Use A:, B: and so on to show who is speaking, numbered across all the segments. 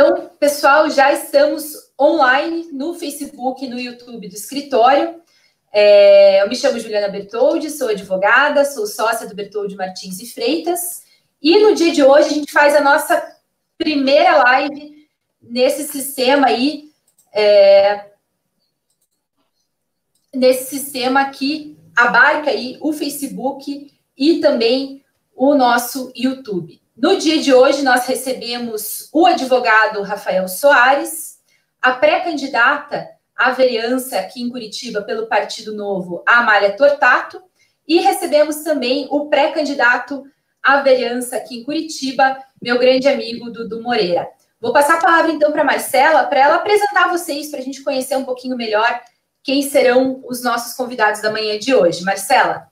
A: Então, pessoal, já estamos online no Facebook e no YouTube do escritório. Eu me chamo Juliana Bertoldi, sou advogada, sou sócia do Bertoldi Martins e Freitas. E no dia de hoje a gente faz a nossa primeira live nesse sistema aí, nesse sistema que abarca aí o Facebook e também o nosso YouTube. No dia de hoje, nós recebemos o advogado Rafael Soares, a pré-candidata à vereança aqui em Curitiba pelo Partido Novo, a Amália Tortato, e recebemos também o pré-candidato à vereança aqui em Curitiba, meu grande amigo Dudu Moreira. Vou passar a palavra então para a Marcela, para ela apresentar vocês, para a gente conhecer um pouquinho melhor quem serão os nossos convidados da manhã de hoje. Marcela.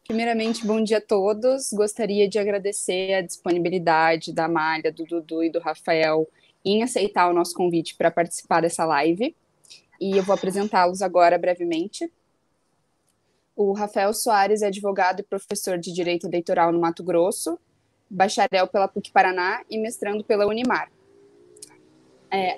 B: Primeiramente, bom dia a todos. Gostaria de agradecer a disponibilidade da Amália, do Dudu e do Rafael em aceitar o nosso convite para participar dessa live. E eu vou apresentá-los agora brevemente. O Rafael Soares é advogado e professor de Direito Eleitoral no Mato Grosso, bacharel pela PUC-Paraná e mestrando pela Unimar.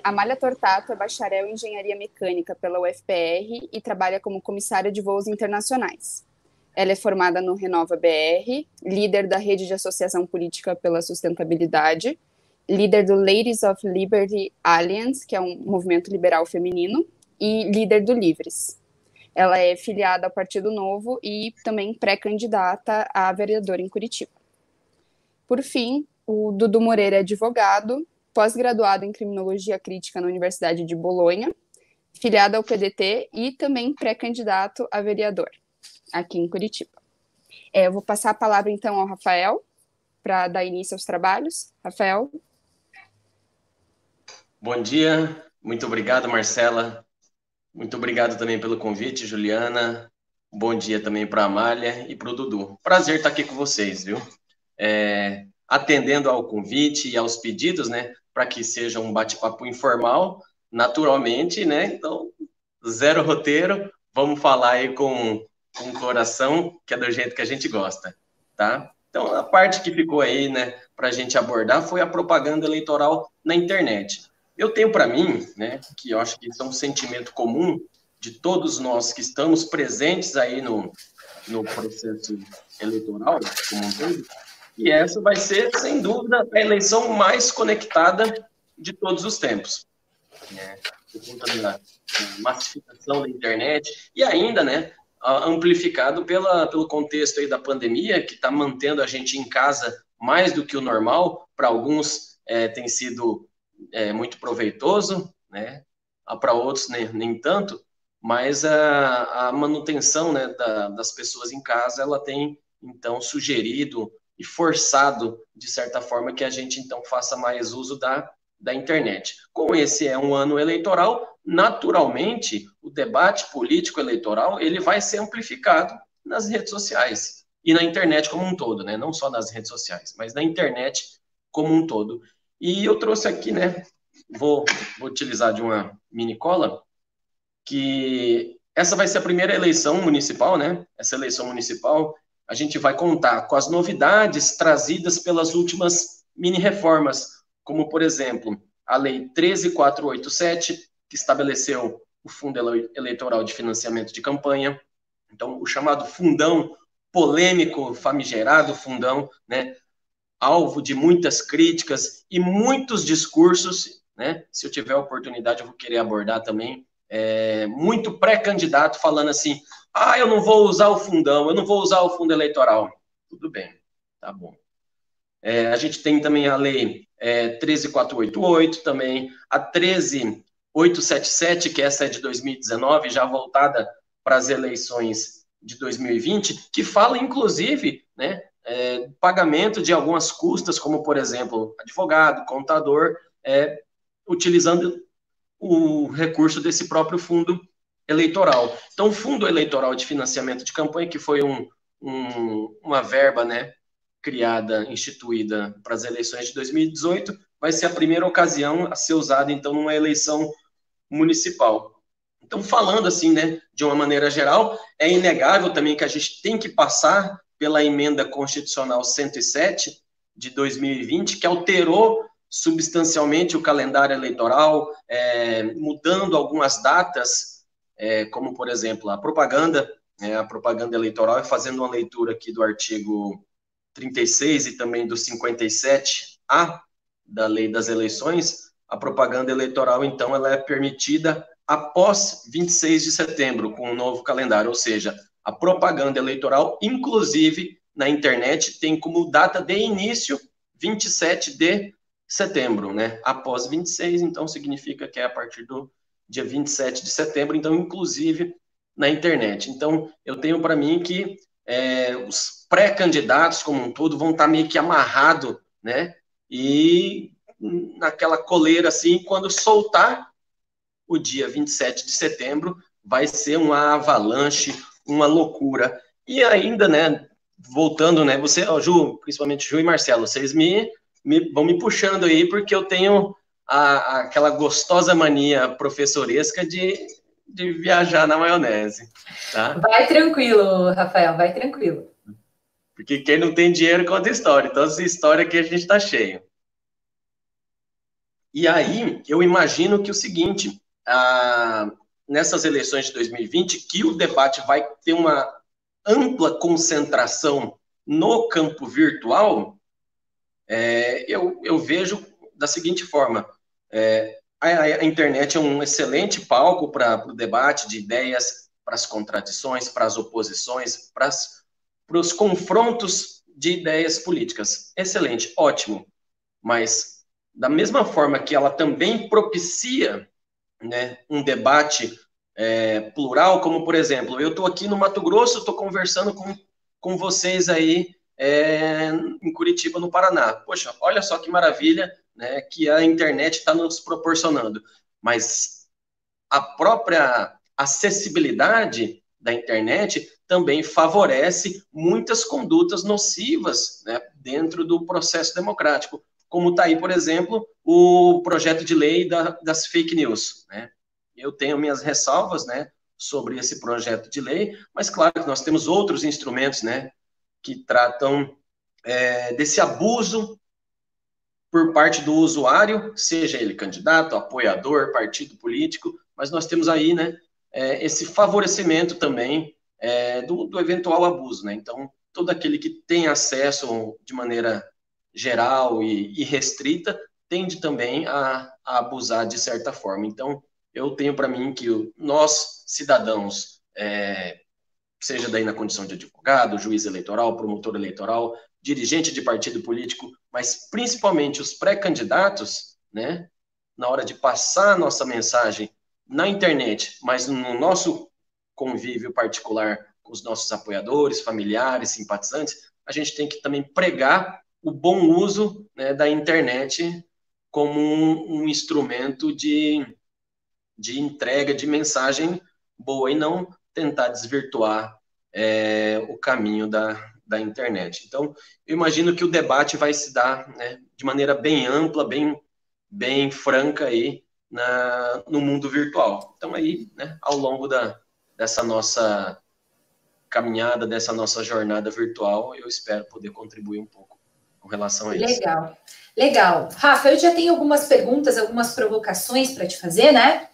B: Amália Tortato é bacharel em Engenharia Mecânica pela UFPR e trabalha como comissária de voos internacionais. Ela é formada no Renova BR, líder da Rede de Associação Política pela Sustentabilidade, líder do Ladies of Liberty Alliance, que é um movimento liberal feminino, e líder do Livres. Ela é filiada ao Partido Novo e também pré-candidata a vereadora em Curitiba. Por fim, o Dudu Moreira é advogado, pós-graduado em Criminologia Crítica na Universidade de Bolonha, filiado ao PDT e também pré-candidato a vereador aqui em Curitiba. Eu vou passar a palavra, então, ao Rafael, para dar início aos trabalhos. Rafael.
C: Bom dia, muito obrigado, Marcela. Muito obrigado também pelo convite, Juliana. Bom dia também para a Amália e para o Dudu. Prazer estar aqui com vocês, viu? Atendendo ao convite e aos pedidos, né, para que seja um bate-papo informal, naturalmente, né? Então, zero roteiro, vamos falar aí com o coração, que é do jeito que a gente gosta, tá? Então, a parte que ficou aí, né, para a gente abordar foi a propaganda eleitoral na internet. Eu tenho para mim, né, que eu acho que isso é um sentimento comum de todos nós que estamos presentes aí no processo eleitoral, como um todo, e essa vai ser, sem dúvida, a eleição mais conectada de todos os tempos, né? Por conta da massificação da internet e ainda, né, amplificado pelo contexto aí da pandemia, que está mantendo a gente em casa mais do que o normal. Para alguns tem sido muito proveitoso, né? Para outros nem tanto, mas a manutenção, né, das pessoas em casa, ela tem, então, sugerido e forçado, de certa forma, que a gente, então, faça mais uso da internet. Como esse é um ano eleitoral, naturalmente, o debate político eleitoral ele vai ser amplificado nas redes sociais e na internet como um todo, né? Não só nas redes sociais, mas na internet como um todo. E eu trouxe aqui, né? Vou utilizar de uma mini cola, que essa vai ser a primeira eleição municipal, né? Essa eleição municipal, a gente vai contar com as novidades trazidas pelas últimas mini-reformas, como, por exemplo, a Lei 13.487, que estabeleceu o Fundo Eleitoral de Financiamento de Campanha, então, o chamado fundão, polêmico, famigerado fundão, né, alvo de muitas críticas e muitos discursos, né, se eu tiver a oportunidade eu vou querer abordar também, muito pré-candidato falando assim, eu não vou usar o fundão, eu não vou usar o fundo eleitoral. Tudo bem, tá bom. A gente tem também a Lei 13.488, também a 13.877, que essa é de 2019, já voltada para as eleições de 2020, que fala, inclusive, né, pagamento de algumas custas, como, por exemplo, advogado, contador, utilizando o recurso desse próprio fundo eleitoral. Então, o Fundo Eleitoral de Financiamento de Campanha, que foi uma verba, né, criada, instituída para as eleições de 2018, vai ser a primeira ocasião a ser usada, então, numa eleição municipal. Então, falando assim, né, de uma maneira geral, é inegável também que a gente tem que passar pela emenda constitucional 107 de 2020, que alterou substancialmente o calendário eleitoral, mudando algumas datas, como, por exemplo, a propaganda eleitoral, e fazendo uma leitura aqui do artigo 36 e também do 57A da Lei das Eleições. A propaganda eleitoral, então, ela é permitida após 26 de setembro, com o novo calendário, ou seja, a propaganda eleitoral, inclusive na internet, tem como data de início 27 de setembro, né? Após 26, então, significa que é a partir do dia 27 de setembro, então, inclusive na internet. Então, eu tenho para mim que os pré-candidatos, como um todo, vão estar meio que amarrados, né? E naquela coleira, assim, quando soltar o dia 27 de setembro, vai ser uma avalanche, uma loucura. E ainda, né, voltando, né, você, Ju, principalmente Ju e Marcelo, vocês vão me puxando aí, porque eu tenho aquela gostosa mania professoresca de viajar na maionese, tá?
A: Vai tranquilo, Rafael, vai tranquilo.
C: Porque quem não tem dinheiro conta história, então essa história aqui a gente tá cheio. E aí, eu imagino que o seguinte, nessas eleições de 2020, que o debate vai ter uma ampla concentração no campo virtual, eu vejo da seguinte forma, a internet é um excelente palco para o debate de ideias, para as contradições, para as oposições, para os confrontos de ideias políticas. Excelente, ótimo. Mas, da mesma forma que ela também propicia, né, um debate plural, como, por exemplo, eu estou aqui no Mato Grosso, estou conversando com vocês aí em Curitiba, no Paraná. Poxa, olha só que maravilha, né, que a internet está nos proporcionando. Mas a própria acessibilidade da internet também favorece muitas condutas nocivas, né, dentro do processo democrático, como está aí, por exemplo, o projeto de lei das fake news, né? Eu tenho minhas ressalvas, né, sobre esse projeto de lei, mas claro que nós temos outros instrumentos, né, que tratam desse abuso por parte do usuário, seja ele candidato, apoiador, partido político, mas nós temos aí, né, esse favorecimento também do eventual abuso, né? Então, todo aquele que tem acesso de maneira geral e restrita tende também a abusar de certa forma. Então, eu tenho para mim que nós, cidadãos, seja daí na condição de advogado, juiz eleitoral, promotor eleitoral, dirigente de partido político, mas principalmente os pré-candidatos, né, na hora de passar a nossa mensagem na internet, mas no nosso convívio particular com os nossos apoiadores, familiares, simpatizantes, a gente tem que também pregar o bom uso, né, da internet como um instrumento de entrega de mensagem boa e não tentar desvirtuar o caminho da internet. Então, eu imagino que o debate vai se dar, né, de maneira bem ampla, bem franca aí no mundo virtual. Então, aí, né, ao longo dessa nossa caminhada, dessa nossa jornada virtual, eu espero poder contribuir um pouco com relação a isso.
A: Legal. Rafa, eu já tenho algumas perguntas, algumas provocações para te fazer, né?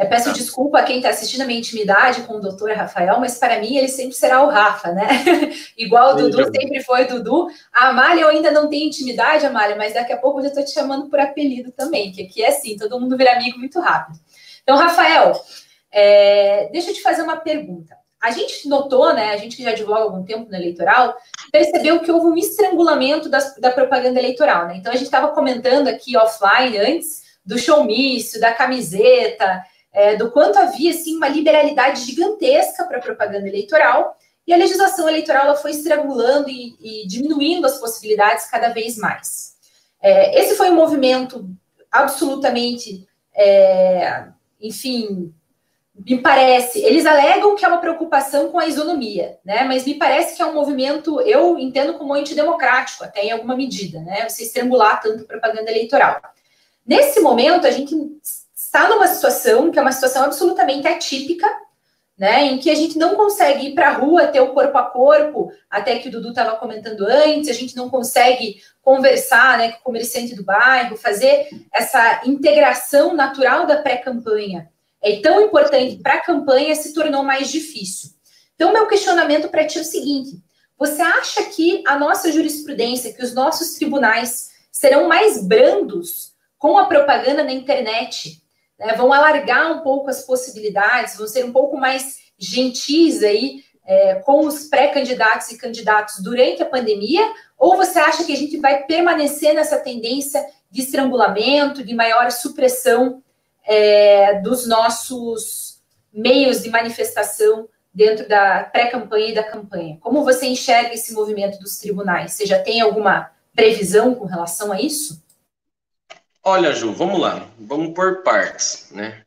A: Peço desculpa a quem está assistindo a minha intimidade com o doutor Rafael, mas para mim ele sempre será o Rafa, né? Igual o Dudu sempre foi o Dudu. A Amália, eu ainda não tenho intimidade, Amália, mas daqui a pouco eu já estou te chamando por apelido também, que aqui é assim, todo mundo vira amigo muito rápido. Então, Rafael, deixa eu te fazer uma pergunta. A gente notou, né, a gente que já advoga há algum tempo no eleitoral, percebeu que houve um estrangulamento da propaganda eleitoral, né? Então, a gente estava comentando aqui offline antes do showmício, da camiseta, do quanto havia, assim, uma liberalidade gigantesca para a propaganda eleitoral, e a legislação eleitoral ela foi estrangulando e diminuindo as possibilidades cada vez mais. Esse foi um movimento absolutamente, enfim, me parece, eles alegam que é uma preocupação com a isonomia, né? Mas me parece que é um movimento, eu entendo como antidemocrático, até em alguma medida, né? Você estrangular tanto propaganda eleitoral. Nesse momento, a gente está numa situação que é uma situação absolutamente atípica, né, em que a gente não consegue ir para a rua, ter o corpo a corpo, até que o Dudu estava comentando antes, a gente não consegue conversar, né, com o comerciante do bairro, fazer essa integração natural da pré-campanha. É tão importante para a campanha, se tornou mais difícil. Então, meu questionamento para ti é o seguinte: você acha que a nossa jurisprudência, que os nossos tribunais serão mais brandos com a propaganda na internet, né? Vão alargar um pouco as possibilidades, vão ser um pouco mais gentis aí com os pré-candidatos e candidatos durante a pandemia? Ou você acha que a gente vai permanecer nessa tendência de estrangulamento, de maior supressão dos nossos meios de manifestação dentro da pré-campanha e da campanha? Como você enxerga esse movimento dos tribunais? Você já tem alguma previsão com relação a isso?
C: Olha, Ju, vamos lá. Vamos por partes, né?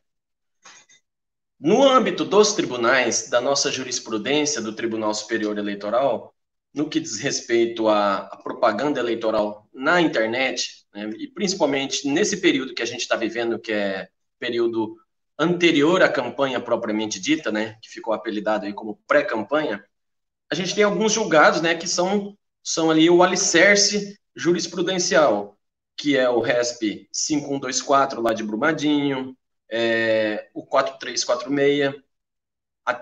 C: No âmbito dos tribunais, da nossa jurisprudência do Tribunal Superior Eleitoral, no que diz respeito à propaganda eleitoral na internet, né, e principalmente nesse período que a gente está vivendo, que é período anterior à campanha propriamente dita, né, que ficou apelidado aí como pré-campanha, a gente tem alguns julgados, né, que são ali o alicerce jurisprudencial, que é o RESP 5124 lá de Brumadinho, o 4346,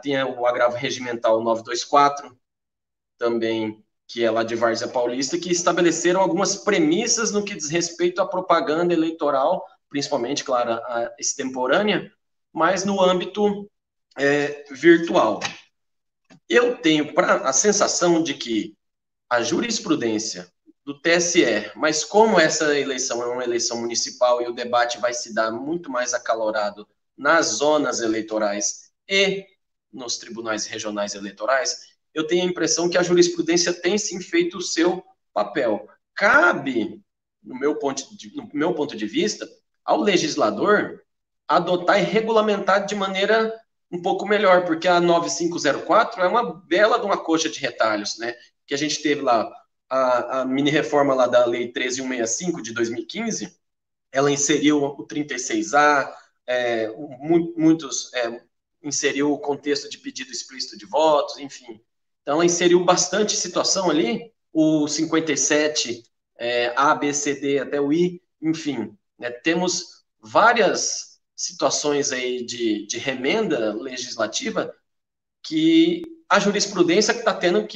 C: tem o agravo regimental 924, também, que é lá de Várzea Paulista, que estabeleceram algumas premissas no que diz respeito à propaganda eleitoral, principalmente, claro, a extemporânea, mas no âmbito virtual. Eu tenho a sensação de que a jurisprudência do TSE, mas como essa eleição é uma eleição municipal e o debate vai se dar muito mais acalorado nas zonas eleitorais e nos tribunais regionais eleitorais, eu tenho a impressão que a jurisprudência tem sim feito o seu papel. Cabe, no meu ponto de vista, ao legislador adotar e regulamentar de maneira um pouco melhor, porque a 9504 é uma bela de uma coxa de retalhos, né? Que a gente teve lá a mini-reforma lá da Lei 13.165 de 2015, ela inseriu o 36A, inseriu o contexto de pedido explícito de votos, enfim. Então, ela inseriu bastante situação ali, o 57, A, B, C, D até o I, enfim. Né, temos várias situações aí de remenda legislativa que a jurisprudência está tendo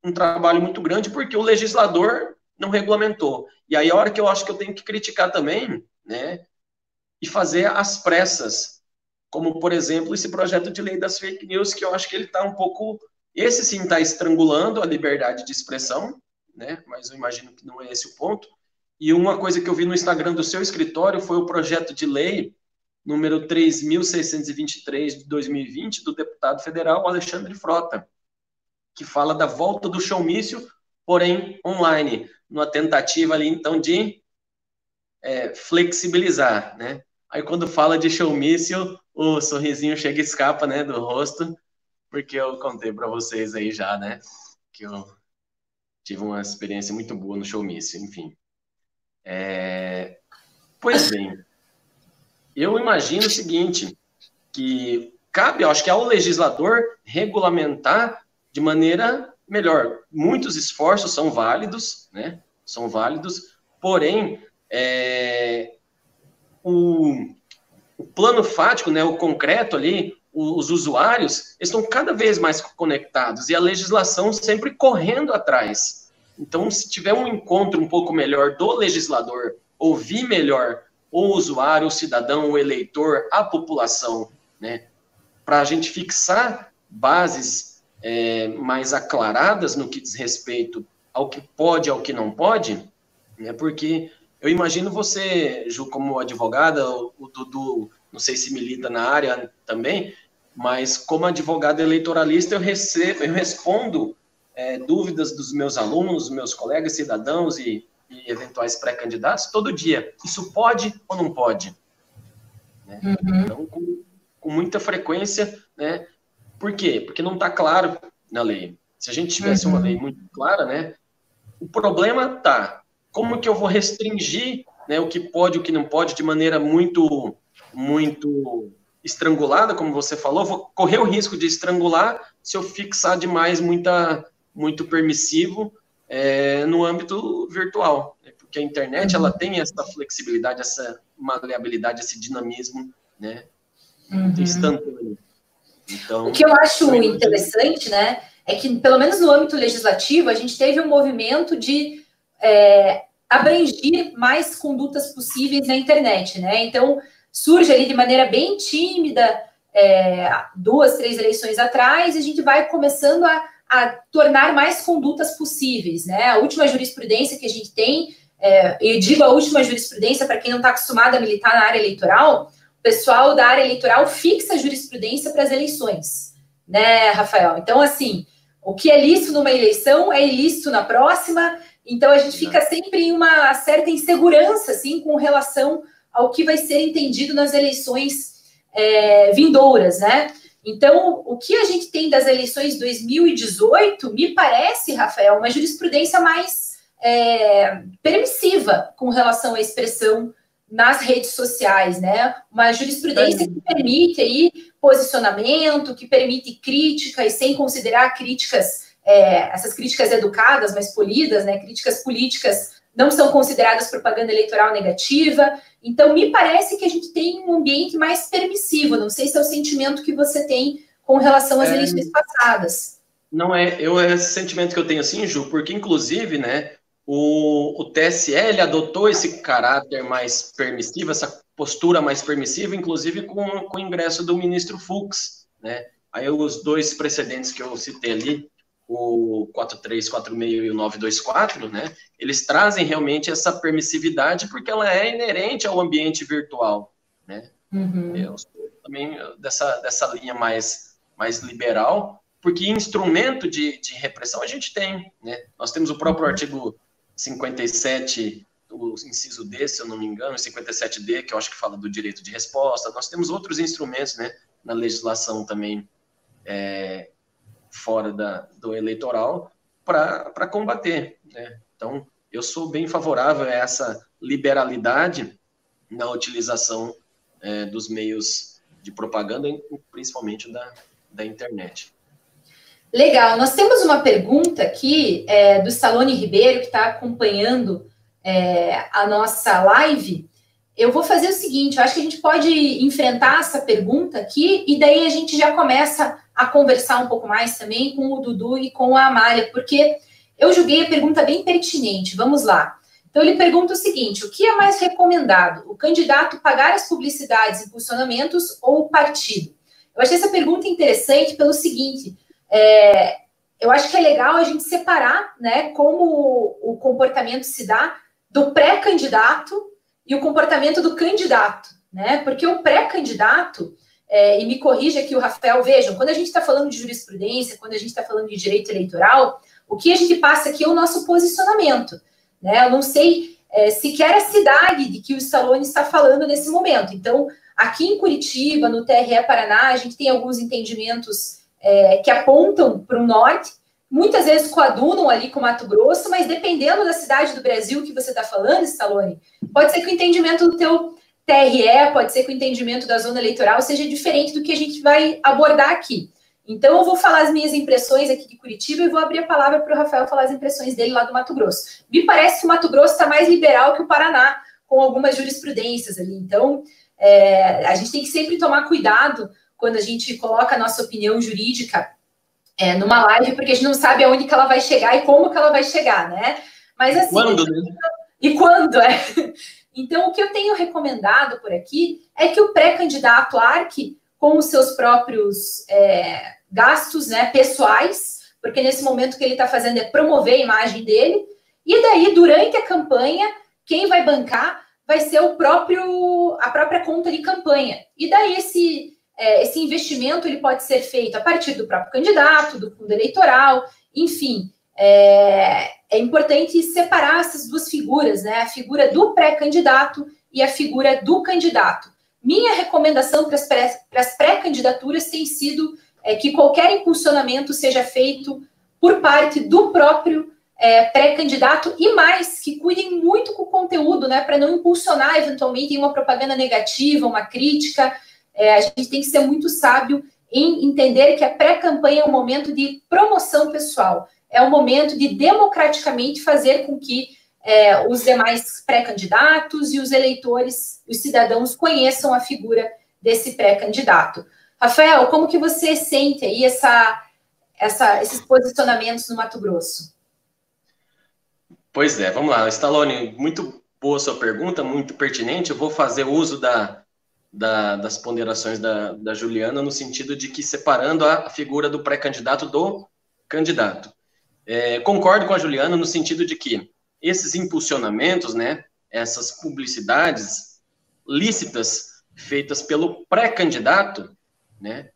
C: um trabalho muito grande porque o legislador não regulamentou. E aí a hora que eu acho que eu tenho que criticar também, né, e fazer às pressas, como, por exemplo, esse projeto de lei das fake news, que eu acho que ele está um pouco... Esse sim está estrangulando a liberdade de expressão, né, mas eu imagino que não é esse o ponto. E uma coisa que eu vi no Instagram do seu escritório foi o projeto de lei número 3.623 de 2020, do deputado federal Alexandre Frota, que fala da volta do showmício, porém online, numa tentativa ali, então, de flexibilizar, né? Aí, quando fala de showmício, o sorrisinho chega e escapa, né, do rosto, porque eu contei para vocês aí já, né, que eu tive uma experiência muito boa no showmício, enfim. Pois bem, eu imagino o seguinte, que cabe, eu acho que ao legislador regulamentar de maneira melhor. Muitos esforços são válidos, né? São válidos, porém, o plano fático, né, o concreto ali, os usuários estão cada vez mais conectados e a legislação sempre correndo atrás. Então, se tiver um encontro um pouco melhor do legislador, ouvir melhor o usuário, o cidadão, o eleitor, a população, né, para a gente fixar bases mais aclaradas no que diz respeito ao que pode e ao que não pode, né, porque eu imagino você, Ju, como advogada, o Dudu, não sei se milita na área também, mas como advogado eleitoralista eu respondo dúvidas dos meus alunos, meus colegas cidadãos e eventuais pré-candidatos todo dia. Isso pode ou não pode? Né? Uhum. Então, com muita frequência, né? Por quê? Porque não está claro na lei. Se a gente tivesse uma lei muito clara, né? O problema está como que eu vou restringir, né, o que pode e o que não pode de maneira muito estrangulada, como você falou, vou correr o risco de estrangular se eu fixar demais muito permissivo no âmbito virtual, né? Porque a internet ela tem essa flexibilidade, essa maleabilidade, esse dinamismo, né? Instantâneo. Então,
A: o que eu acho interessante, né, é que, pelo menos no âmbito legislativo, a gente teve um movimento de abranger mais condutas possíveis na internet, né? Então, surge ali de maneira bem tímida, 2, 3 eleições atrás, e a gente vai começando a tornar mais condutas possíveis, né? A última jurisprudência que a gente tem, eu digo a última jurisprudência para quem não está acostumado a militar na área eleitoral, o pessoal da área eleitoral fixa a jurisprudência para as eleições, né, Rafael? Então, assim, o que é lícito numa eleição é ilícito na próxima, então a gente fica sempre em uma certa insegurança, assim, com relação ao que vai ser entendido nas eleições vindouras, né? Então, o que a gente tem das eleições de 2018, me parece, Rafael, uma jurisprudência mais permissiva com relação à expressão nas redes sociais, né? Uma jurisprudência que permite aí posicionamento, que permite críticas, sem considerar críticas, essas críticas educadas, mas polidas, né? Críticas políticas não são consideradas propaganda eleitoral negativa. Então, me parece que a gente tem um ambiente mais permissivo. Não sei se é o sentimento que você tem com relação às eleições passadas.
C: Não é esse sentimento que eu tenho assim, Ju, porque, inclusive, né, o TSE ele adotou esse caráter mais permissivo, essa postura mais permissiva, inclusive com o ingresso do ministro Fux, né? Aí os dois precedentes que eu citei ali, o 4346 e o 924, né? Eles trazem realmente essa permissividade porque ela é inerente ao ambiente virtual, né? Eu sou também dessa linha mais liberal, porque instrumento de repressão a gente tem, né? Nós temos o próprio artigo 57, o inciso D, se eu não me engano, 57D, que eu acho que fala do direito de resposta. Nós temos outros instrumentos, né, na legislação também fora do eleitoral para combater, né? Então, eu sou bem favorável a essa liberalidade na utilização dos meios de propaganda, principalmente da internet.
A: Legal, nós temos uma pergunta aqui do Salone Ribeiro, que está acompanhando a nossa live. Eu vou fazer o seguinte, eu acho que a gente pode enfrentar essa pergunta aqui e daí a gente já começa a conversar um pouco mais também com o Dudu e com a Amália, porque eu julguei a pergunta bem pertinente. Vamos lá. Então, ele pergunta o seguinte, o que é mais recomendado? O candidato pagar as publicidades, impulsionamentos ou o partido? Eu achei essa pergunta interessante pelo seguinte... eu acho que é legal a gente separar, né, como o comportamento se dá do pré-candidato e o comportamento do candidato, né? Porque o pré-candidato, e me corrija aqui o Rafael, vejam, quando a gente está falando de jurisprudência, quando a gente está falando de direito eleitoral, o que a gente passa aqui é o nosso posicionamento, né? Eu não sei sequer a cidade de que o Stallone está falando nesse momento. Então, aqui em Curitiba, no TRE Paraná, a gente tem alguns entendimentos que apontam para o norte, muitas vezes coadunam ali com o Mato Grosso, mas dependendo da cidade do Brasil que você está falando, Stallone, pode ser que o entendimento do teu TRE, pode ser que o entendimento da zona eleitoral seja diferente do que a gente vai abordar aqui. Então, eu vou falar as minhas impressões aqui de Curitiba e vou abrir a palavra para o Rafael falar as impressões dele lá do Mato Grosso. Me parece que o Mato Grosso está mais liberal que o Paraná, com algumas jurisprudências ali. Então, a gente tem que sempre tomar cuidado quando a gente coloca a nossa opinião jurídica numa live, porque a gente não sabe aonde que ela vai chegar e como que ela vai chegar, né? Mas assim...
C: Quando, né?
A: E quando, Então, o que eu tenho recomendado por aqui é que o pré-candidato arque com os seus próprios gastos, né, pessoais, porque nesse momento o que ele está fazendo é promover a imagem dele, e daí, durante a campanha, quem vai bancar vai ser a própria conta de campanha. E daí esse investimento ele pode ser feito a partir do próprio candidato, do fundo eleitoral, enfim. É importante separar essas duas figuras, né? A figura do pré-candidato e a figura do candidato. Minha recomendação para as pré-candidaturas tem sido que qualquer impulsionamento seja feito por parte do próprio pré-candidato e mais, que cuidem muito com o conteúdo, né? Para não impulsionar eventualmente em uma propaganda negativa, uma crítica. a gente tem que ser muito sábio em entender que a pré-campanha é um momento de promoção pessoal, é um momento de democraticamente fazer com que os demais pré-candidatos e os eleitores, os cidadãos, conheçam a figura desse pré-candidato. Rafael, como que você sente aí esses posicionamentos no Mato Grosso?
C: Pois é, vamos lá. Stallone, muito boa sua pergunta, muito pertinente. Eu vou fazer uso das ponderações da Juliana no sentido de que separando a figura do pré-candidato do candidato. Concordo com a Juliana no sentido de que esses impulsionamentos, né, essas publicidades lícitas feitas pelo pré-candidato, né,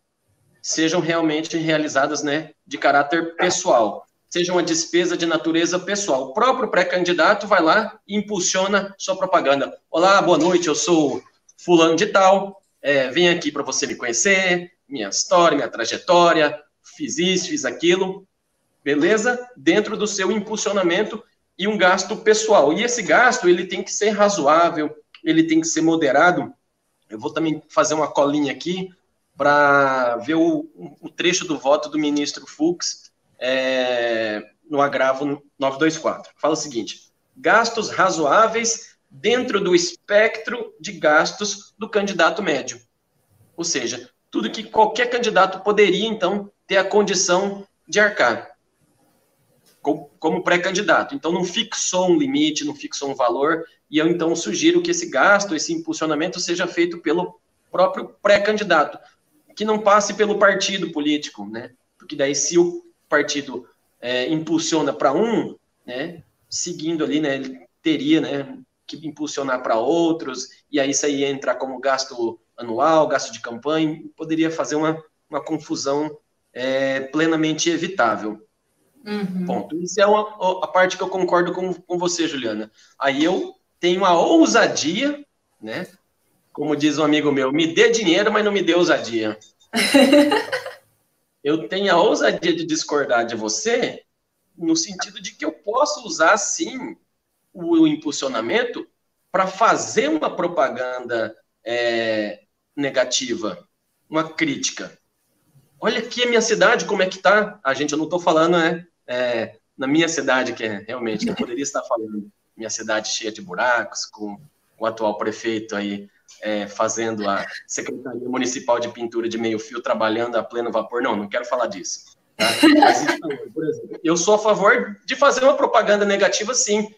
C: sejam realmente realizadas, né, de caráter pessoal, seja uma despesa de natureza pessoal. O próprio pré-candidato vai lá e impulsiona sua propaganda. Olá, boa noite, eu sou fulano de tal, vim aqui para você me conhecer, minha história, minha trajetória, fiz isso, fiz aquilo, beleza? Dentro do seu impulsionamento e um gasto pessoal. E esse gasto, ele tem que ser razoável, ele tem que ser moderado. Eu vou também fazer uma colinha aqui para ver o trecho do voto do ministro Fux no agravo 924. Fala o seguinte: gastos razoáveis dentro do espectro de gastos do candidato médio. Ou seja, tudo que qualquer candidato poderia, então, ter a condição de arcar como pré-candidato. Então, não fixou um limite, não fixou um valor, e eu, então, sugiro que esse gasto, esse impulsionamento seja feito pelo próprio pré-candidato, que não passe pelo partido político, né? Porque daí, se o partido impulsiona para um, né, seguindo ali, né, ele teria, né, que impulsionar para outros, e aí isso aí entra como gasto anual, gasto de campanha, poderia fazer uma confusão plenamente evitável.
A: Uhum.
C: Ponto. Isso é a parte que eu concordo com você, Juliana. Aí eu tenho a ousadia, né? Como diz um amigo meu, me dê dinheiro, mas não me dê ousadia. Eu tenho a ousadia de discordar de você, no sentido de que eu posso usar, sim, o impulsionamento para fazer uma propaganda negativa, uma crítica. Olha aqui a minha cidade, como é que tá? Eu não estou falando, né? Na minha cidade, que realmente, que eu poderia estar falando, minha cidade cheia de buracos, com o atual prefeito aí fazendo a Secretaria Municipal de Pintura de Meio Fio, trabalhando a pleno vapor. Não quero falar disso. Tá? Mas, por exemplo, eu sou a favor de fazer uma propaganda negativa, sim.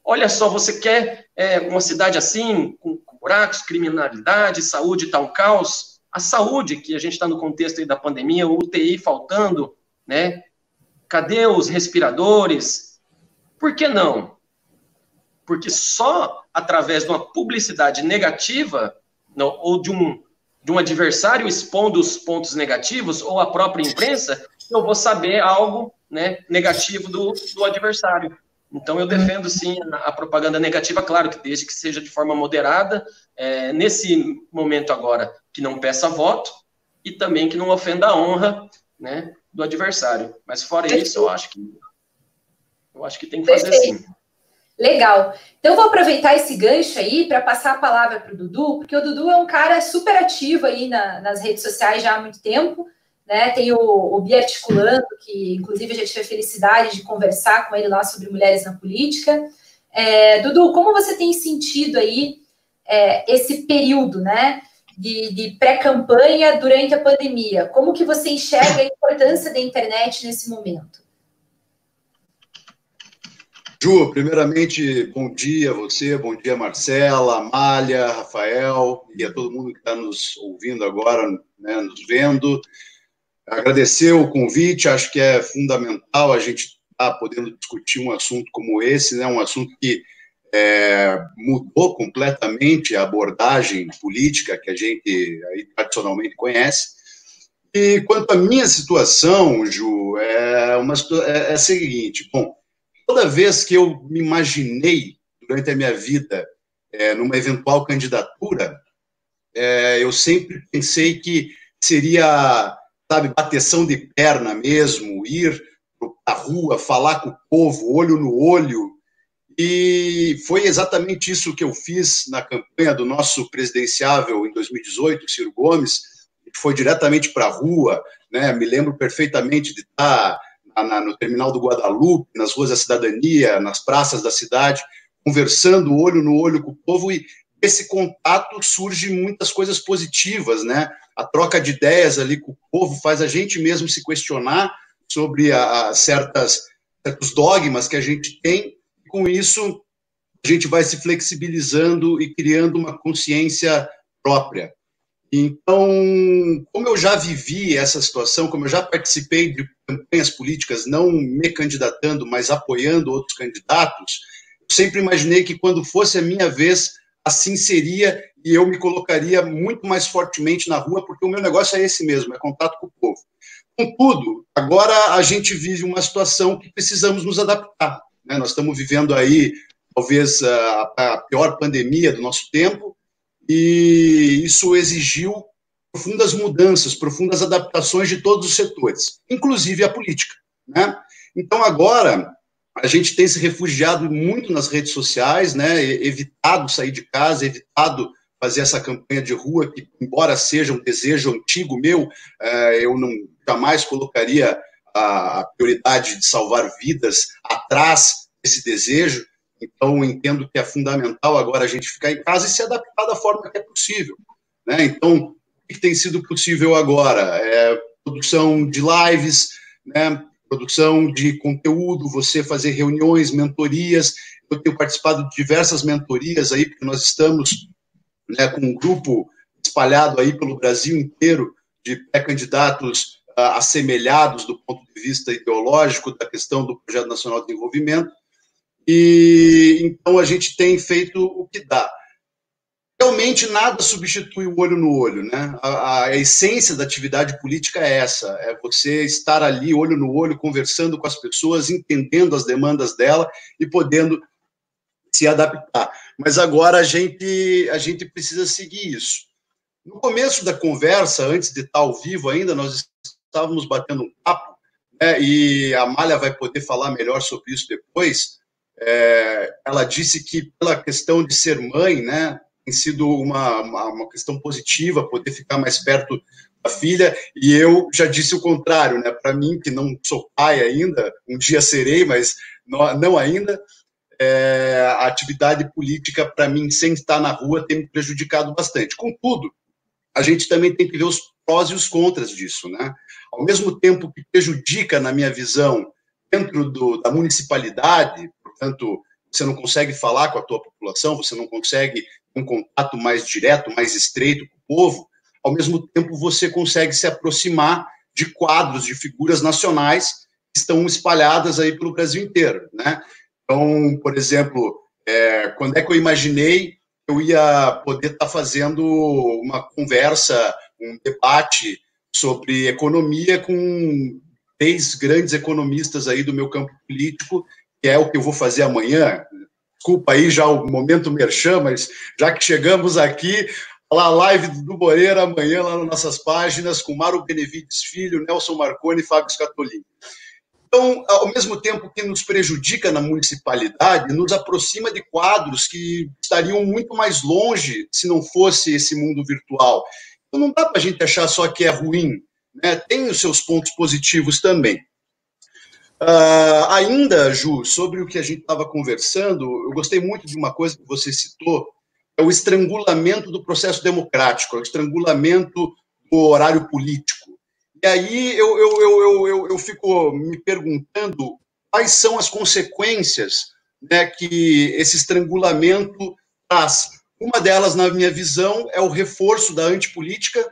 C: Olha só, você quer uma cidade assim, com buracos, criminalidade, saúde, tá um caos? A saúde, que a gente está no contexto aí da pandemia, o UTI faltando, né? Cadê os respiradores? Por que não? Porque só através de uma publicidade negativa, ou de um adversário expondo os pontos negativos, ou a própria imprensa, eu vou saber algo, né, negativo do adversário. Então, eu defendo, sim, a propaganda negativa, claro, que desde que seja de forma moderada, nesse momento agora, que não peça voto, e também que não ofenda a honra, né, do adversário. Mas, fora isso, eu acho que tem que fazer sim.
A: Legal. Então, eu vou aproveitar esse gancho aí para passar a palavra para o Dudu, porque o Dudu é um cara super ativo aí nas redes sociais já há muito tempo, né? Tem o Biarticulando, que inclusive eu já tive a felicidade de conversar com ele lá sobre mulheres na política. Dudu, como você tem sentido aí esse período, né, de pré-campanha durante a pandemia? Como que você enxerga a importância da internet nesse momento?
D: Ju, primeiramente, bom dia a você, bom dia Marcela, Amália, Rafael e a todo mundo que está nos ouvindo agora, né, nos vendo. Agradecer o convite, acho que é fundamental a gente estar podendo discutir um assunto como esse, né, um assunto que mudou completamente a abordagem política que a gente aí tradicionalmente conhece. E quanto à minha situação, Ju, é a seguinte: bom, toda vez que eu me imaginei durante a minha vida numa eventual candidatura, eu sempre pensei que seria, sabe, bateção de perna mesmo, ir para a rua, falar com o povo, olho no olho, E foi exatamente isso que eu fiz na campanha do nosso presidenciável em 2018, Ciro Gomes, que foi diretamente para a rua, né? Me lembro perfeitamente de estar no terminal do Guadalupe, nas ruas da cidadania, nas praças da cidade, conversando olho no olho com o povo, e desse contato surge muitas coisas positivas, né? A troca de ideias ali com o povo faz a gente mesmo se questionar sobre certos dogmas que a gente tem. Com isso, a gente vai se flexibilizando e criando uma consciência própria. Então, como eu já vivi essa situação, como eu já participei de campanhas políticas, não me candidatando, mas apoiando outros candidatos, eu sempre imaginei que quando fosse a minha vez, assim seria, e eu me colocaria muito mais fortemente na rua, porque o meu negócio é esse mesmo, é contato com o povo. Contudo, agora a gente vive uma situação que precisamos nos adaptar, né? Nós estamos vivendo aí, talvez, a pior pandemia do nosso tempo, e isso exigiu profundas mudanças, profundas adaptações de todos os setores, inclusive a política, né? Então, agora, a gente tem se refugiado muito nas redes sociais, né? Evitado sair de casa, evitado fazer essa campanha de rua, que, embora seja um desejo antigo meu, eu não jamais colocaria a prioridade de salvar vidas atrás desse desejo. Então, entendo que é fundamental agora a gente ficar em casa e se adaptar da forma que é possível, né? Então, o que tem sido possível agora? Produção de lives, né? Produção de conteúdo, você fazer reuniões, mentorias. Eu tenho participado de diversas mentorias aí, porque nós estamos, né, com um grupo espalhado aí pelo Brasil inteiro de pré-candidatos assemelhados do ponto de vista ideológico da questão do Projeto Nacional de Desenvolvimento. E então a gente tem feito o que dá. Realmente nada substitui o olho no olho, né? A essência da atividade política é essa, é você estar ali olho no olho, conversando com as pessoas, entendendo as demandas dela e podendo se adaptar. Mas agora a gente precisa seguir isso. No começo da conversa, antes de estar ao vivo ainda, nós estávamos batendo um papo, né? E a Mália vai poder falar melhor sobre isso depois. Ela disse que pela questão de ser mãe, né, tem sido uma questão positiva, poder ficar mais perto da filha, e eu já disse o contrário, né, para mim, que não sou pai ainda, um dia serei, mas não ainda, a atividade política, para mim, sem estar na rua, tem me prejudicado bastante. Contudo, a gente também tem que ver os prós e os contras disso, né? Ao mesmo tempo que prejudica, na minha visão, dentro da municipalidade, portanto, você não consegue falar com a tua população, você não consegue ter um contato mais direto, mais estreito com o povo, ao mesmo tempo você consegue se aproximar de quadros, de figuras nacionais que estão espalhadas aí pelo Brasil inteiro, né? Então, por exemplo, quando é que eu imaginei que eu ia poder estar fazendo uma conversa, um debate sobre economia com 3 grandes economistas aí do meu campo político, que é o que eu vou fazer amanhã. Desculpa aí já o momento merchan, mas já que chegamos aqui, a live do Moreira amanhã lá nas nossas páginas, com Mário Benevides Filho, Nelson Marconi e Fábio Scatolini. Então, ao mesmo tempo que nos prejudica na municipalidade, nos aproxima de quadros que estariam muito mais longe se não fosse esse mundo virtual. Então, não dá para a gente achar só que é ruim, né? Tem os seus pontos positivos também. Ainda, Ju, sobre o que a gente estava conversando, eu gostei muito de uma coisa que você citou, é o estrangulamento do processo democrático, é o estrangulamento do horário político. E aí eu fico me perguntando quais são as consequências, né, que esse estrangulamento traz. Uma delas, na minha visão, é o reforço da antipolítica,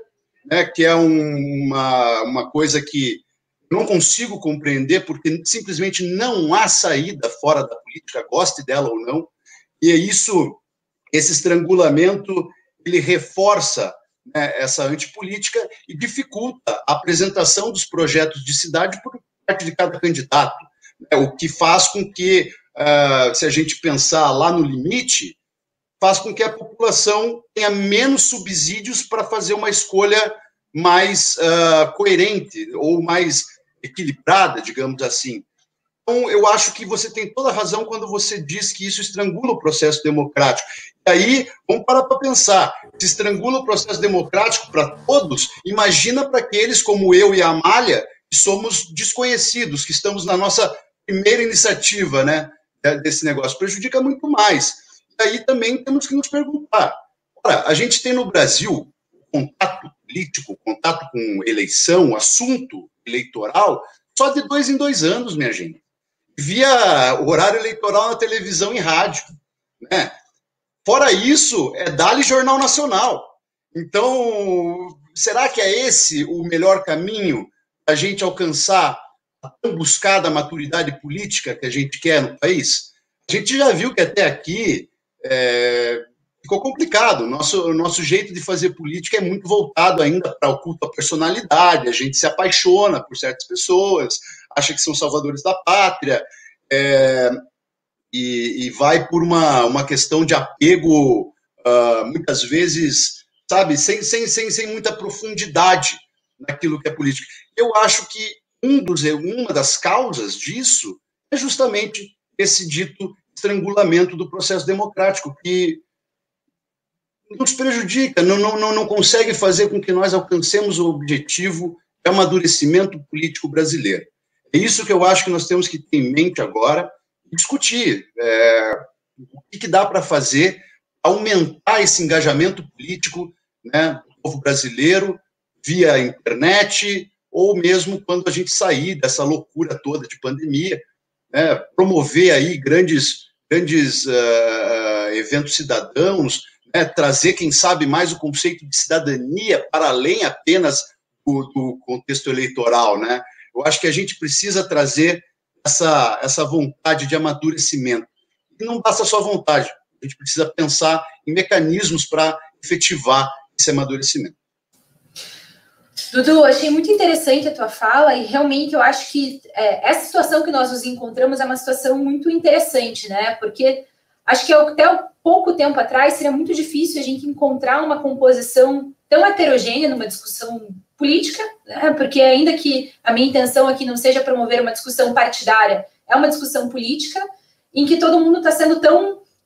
D: né, que é uma coisa que eu não consigo compreender, porque simplesmente não há saída fora da política, goste dela ou não, e é isso, esse estrangulamento, ele reforça, né, essa antipolítica e dificulta a apresentação dos projetos de cidade por parte de cada candidato, né, o que faz com que, se a gente pensar lá no limite, faz com que a população tenha menos subsídios para fazer uma escolha mais coerente ou mais equilibrada, digamos assim. Então, eu acho que você tem toda a razão quando você diz que isso estrangula o processo democrático. E aí, vamos parar para pensar. Se estrangula o processo democrático para todos, imagina para aqueles como eu e a Amália, que somos desconhecidos, que estamos na nossa primeira iniciativa, né, desse negócio. Prejudica muito mais. E aí também temos que nos perguntar. Ora, a gente tem no Brasil contato político, contato com eleição, assunto eleitoral, só de 2 em 2 anos, minha gente. Via horário eleitoral na televisão e rádio, né? Fora isso, dá-lhe Jornal Nacional. Então, será que é esse o melhor caminho para a gente alcançar a tão buscada maturidade política que a gente quer no país? A gente já viu que até aqui ficou complicado. O nosso jeito de fazer política é muito voltado ainda para o culto à personalidade. A gente se apaixona por certas pessoas, acha que são salvadores da pátria, e vai por uma questão de apego, muitas vezes, sabe, sem muita profundidade naquilo que é política. Eu acho que uma das causas disso é justamente esse dito estrangulamento do processo democrático, que nos prejudica, não consegue fazer com que nós alcancemos o objetivo de amadurecimento político brasileiro. É isso que eu acho que nós temos que ter em mente agora e discutir. O que dá para fazer para aumentar esse engajamento político, né, do povo brasileiro via internet, ou mesmo quando a gente sair dessa loucura toda de pandemia, né, promover aí grandes eventos cidadãos, né, trazer, quem sabe, mais o conceito de cidadania para além apenas do contexto eleitoral, né? Eu acho que a gente precisa trazer essa vontade de amadurecimento. E não basta só vontade, a gente precisa pensar em mecanismos para efetivar esse amadurecimento.
A: Dudu, achei muito interessante a tua fala e realmente eu acho que essa situação que nós nos encontramos é uma situação muito interessante, né? Porque acho que até pouco tempo atrás seria muito difícil a gente encontrar uma composição tão heterogênea numa discussão política, né? Porque ainda que a minha intenção aqui não seja promover uma discussão partidária, é uma discussão política em que todo mundo está sendo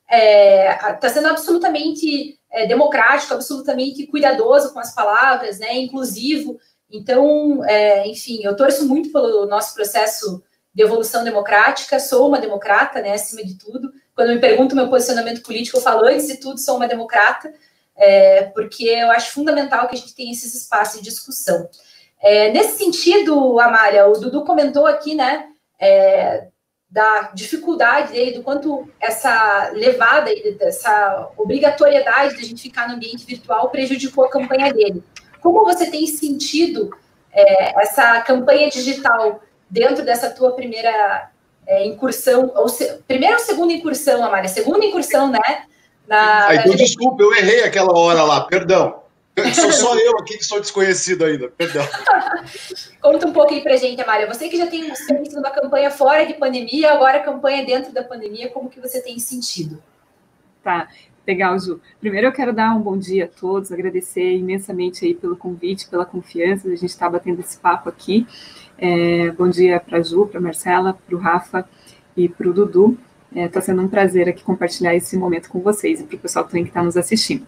A: está sendo absolutamente democrático, absolutamente cuidadoso com as palavras, né, inclusivo. Então, enfim, eu torço muito pelo nosso processo de evolução democrática, sou uma democrata, né, acima de tudo. Quando me perguntam o meu posicionamento político, eu falo, antes de tudo, sou uma democrata, porque eu acho fundamental que a gente tenha esses espaços de discussão. Nesse sentido, Amália, o Dudu comentou aqui, né, da dificuldade dele, do quanto essa levada, essa obrigatoriedade de a gente ficar no ambiente virtual prejudicou a campanha dele. Como você tem sentido essa campanha digital dentro dessa tua primeira incursão, primeira ou segunda incursão, Amália? Segunda incursão, né?
D: Então, desculpa, eu errei aquela hora lá, perdão. Sou só eu aqui que sou desconhecido ainda, perdão.
A: Conta um pouco aí pra gente, Amália. Você que já tem experiência numa campanha fora de pandemia, agora a campanha dentro da pandemia, como que você tem sentido?
B: Tá, legal, Ju. Primeiro eu quero dar um bom dia a todos, agradecer imensamente aí pelo convite, pela confiança de a gente estar batendo esse papo aqui. Bom dia para a Ju, para a Marcela, para o Rafa e para o Dudu. Está sendo um prazer aqui compartilhar esse momento com vocês e para o pessoal também que está nos assistindo.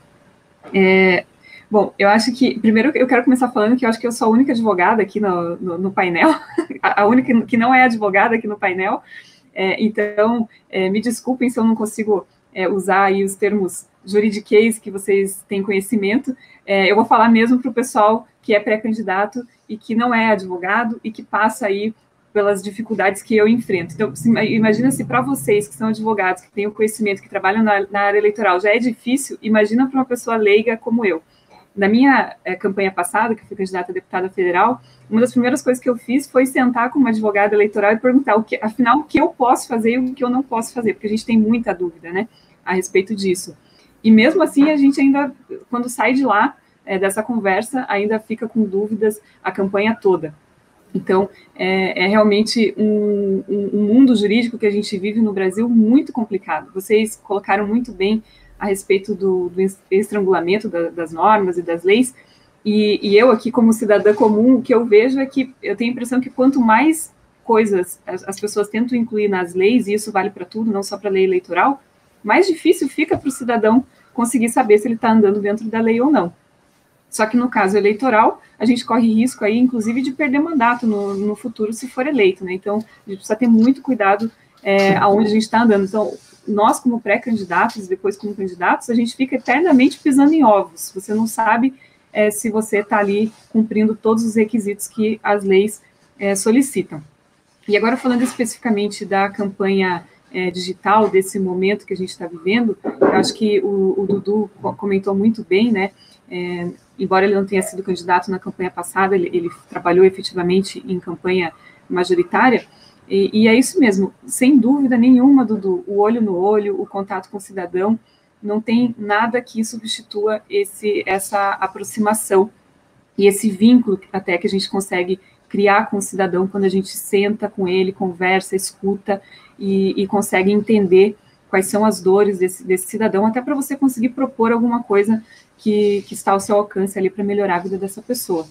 B: Bom, eu acho que, primeiro eu quero começar falando que eu acho que eu sou a única advogada aqui no painel, a única que não é advogada aqui no painel, então me desculpem se eu não consigo usar aí os termos juridiquês que vocês têm conhecimento, eu vou falar mesmo para o pessoal que é pré-candidato e que não é advogado e que passa aí pelas dificuldades que eu enfrento. Então, imagina se para vocês que são advogados, que têm o conhecimento, que trabalham na área eleitoral, já é difícil, imagina para uma pessoa leiga como eu. Na minha campanha passada, que fui candidata a deputada federal, uma das primeiras coisas que eu fiz foi sentar com uma advogada eleitoral e perguntar, afinal, o que eu posso fazer e o que eu não posso fazer, porque a gente tem muita dúvida, né, a respeito disso. E mesmo assim, a gente ainda, quando sai de lá, dessa conversa, ainda fica com dúvidas a campanha toda. Então, é realmente um mundo jurídico que a gente vive no Brasil muito complicado. Vocês colocaram muito bem a respeito do estrangulamento das normas e das leis, e eu aqui como cidadã comum, o que eu vejo é que eu tenho a impressão que quanto mais
E: coisas as pessoas tentam incluir nas leis, e isso vale para tudo, não só para a lei eleitoral, mais difícil fica para o cidadão conseguir saber se ele está andando dentro da lei ou não. Só que no caso eleitoral, a gente corre risco aí, inclusive, de perder mandato no futuro se for eleito, né? Então, a gente precisa ter muito cuidado aonde a gente está andando. Então, nós, como pré-candidatos, depois como candidatos, a gente fica eternamente pisando em ovos. Você não sabe se você está ali cumprindo todos os requisitos que as leis solicitam. E agora, falando especificamente da campanha digital, desse momento que a gente está vivendo, eu acho que o Dudu comentou muito bem, né? Embora ele não tenha sido candidato na campanha passada, ele trabalhou efetivamente em campanha majoritária, e é isso mesmo, sem dúvida nenhuma, Dudu, o olho no olho, o contato com o cidadão, não tem nada que substitua essa aproximação e esse vínculo até que a gente consegue criar com o cidadão quando a gente senta com ele, conversa, escuta e consegue entender quais são as dores desse cidadão, até para você conseguir propor alguma coisa que está ao seu alcance ali para melhorar a vida dessa pessoa.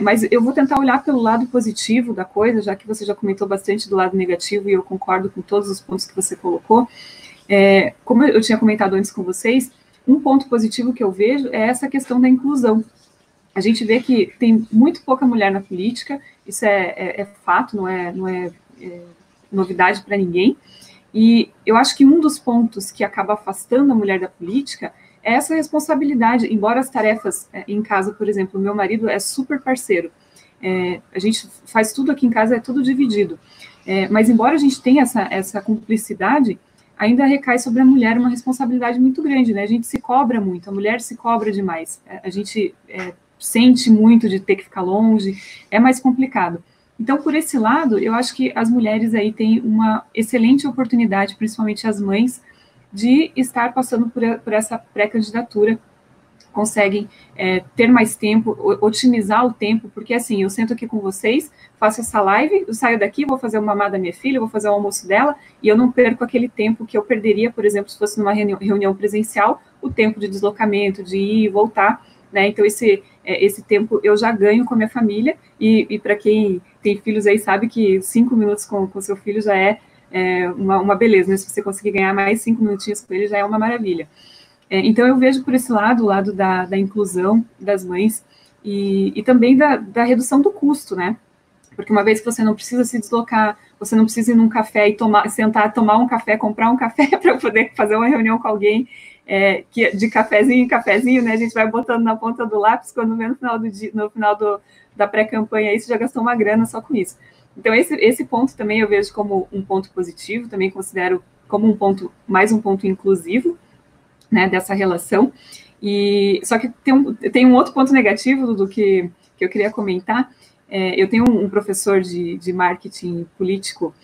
E: Mas eu vou tentar olhar pelo lado positivo da coisa, já que você já comentou bastante do lado negativo, e eu concordo com todos os pontos que você colocou. Como eu tinha comentado antes com vocês, um ponto positivo que eu vejo é essa questão da inclusão. A gente vê que tem muito pouca mulher na política, isso é fato, não é novidade para ninguém, e eu acho que um dos pontos que acaba afastando a mulher da política é essa responsabilidade, embora as tarefas em casa, por exemplo, o meu marido é super parceiro, a gente faz tudo aqui em casa, é tudo dividido, mas embora a gente tenha essa cumplicidade, ainda recai sobre a mulher uma responsabilidade muito grande, né? A gente se cobra muito, a mulher se cobra demais, a gente sente muito de ter que ficar longe, é mais complicado. Então, por esse lado, eu acho que as mulheres aí têm uma excelente oportunidade, principalmente as mães, de estar passando por essa pré-candidatura, conseguem ter mais tempo, otimizar o tempo, porque assim, eu sento aqui com vocês, faço essa live, eu saio daqui, vou fazer o mamá da minha filha, vou fazer o almoço dela, e eu não perco aquele tempo que eu perderia, por exemplo, se fosse numa reunião presencial, o tempo de deslocamento, de ir e voltar, né? Então, esse tempo eu já ganho com a minha família, e para quem tem filhos aí sabe que 5 minutos com seu filho já é uma beleza, né? Se você conseguir ganhar mais 5 minutinhos com ele, já é uma maravilha. Então, eu vejo por esse lado, o lado da inclusão das mães, e também da redução do custo, né? Porque uma vez que você não precisa se deslocar, você não precisa ir num café e sentar, tomar um café, comprar um café para poder fazer uma reunião com alguém, de cafezinho em cafezinho, né? A gente vai botando na ponta do lápis, quando vê no final da pré-campanha aí, você já gastou uma grana só com isso. Então, esse ponto também eu vejo como um ponto positivo, também considero como mais um ponto inclusivo, né, dessa relação. Só que tem um outro ponto negativo do que eu queria comentar. Eu tenho um professor de marketing político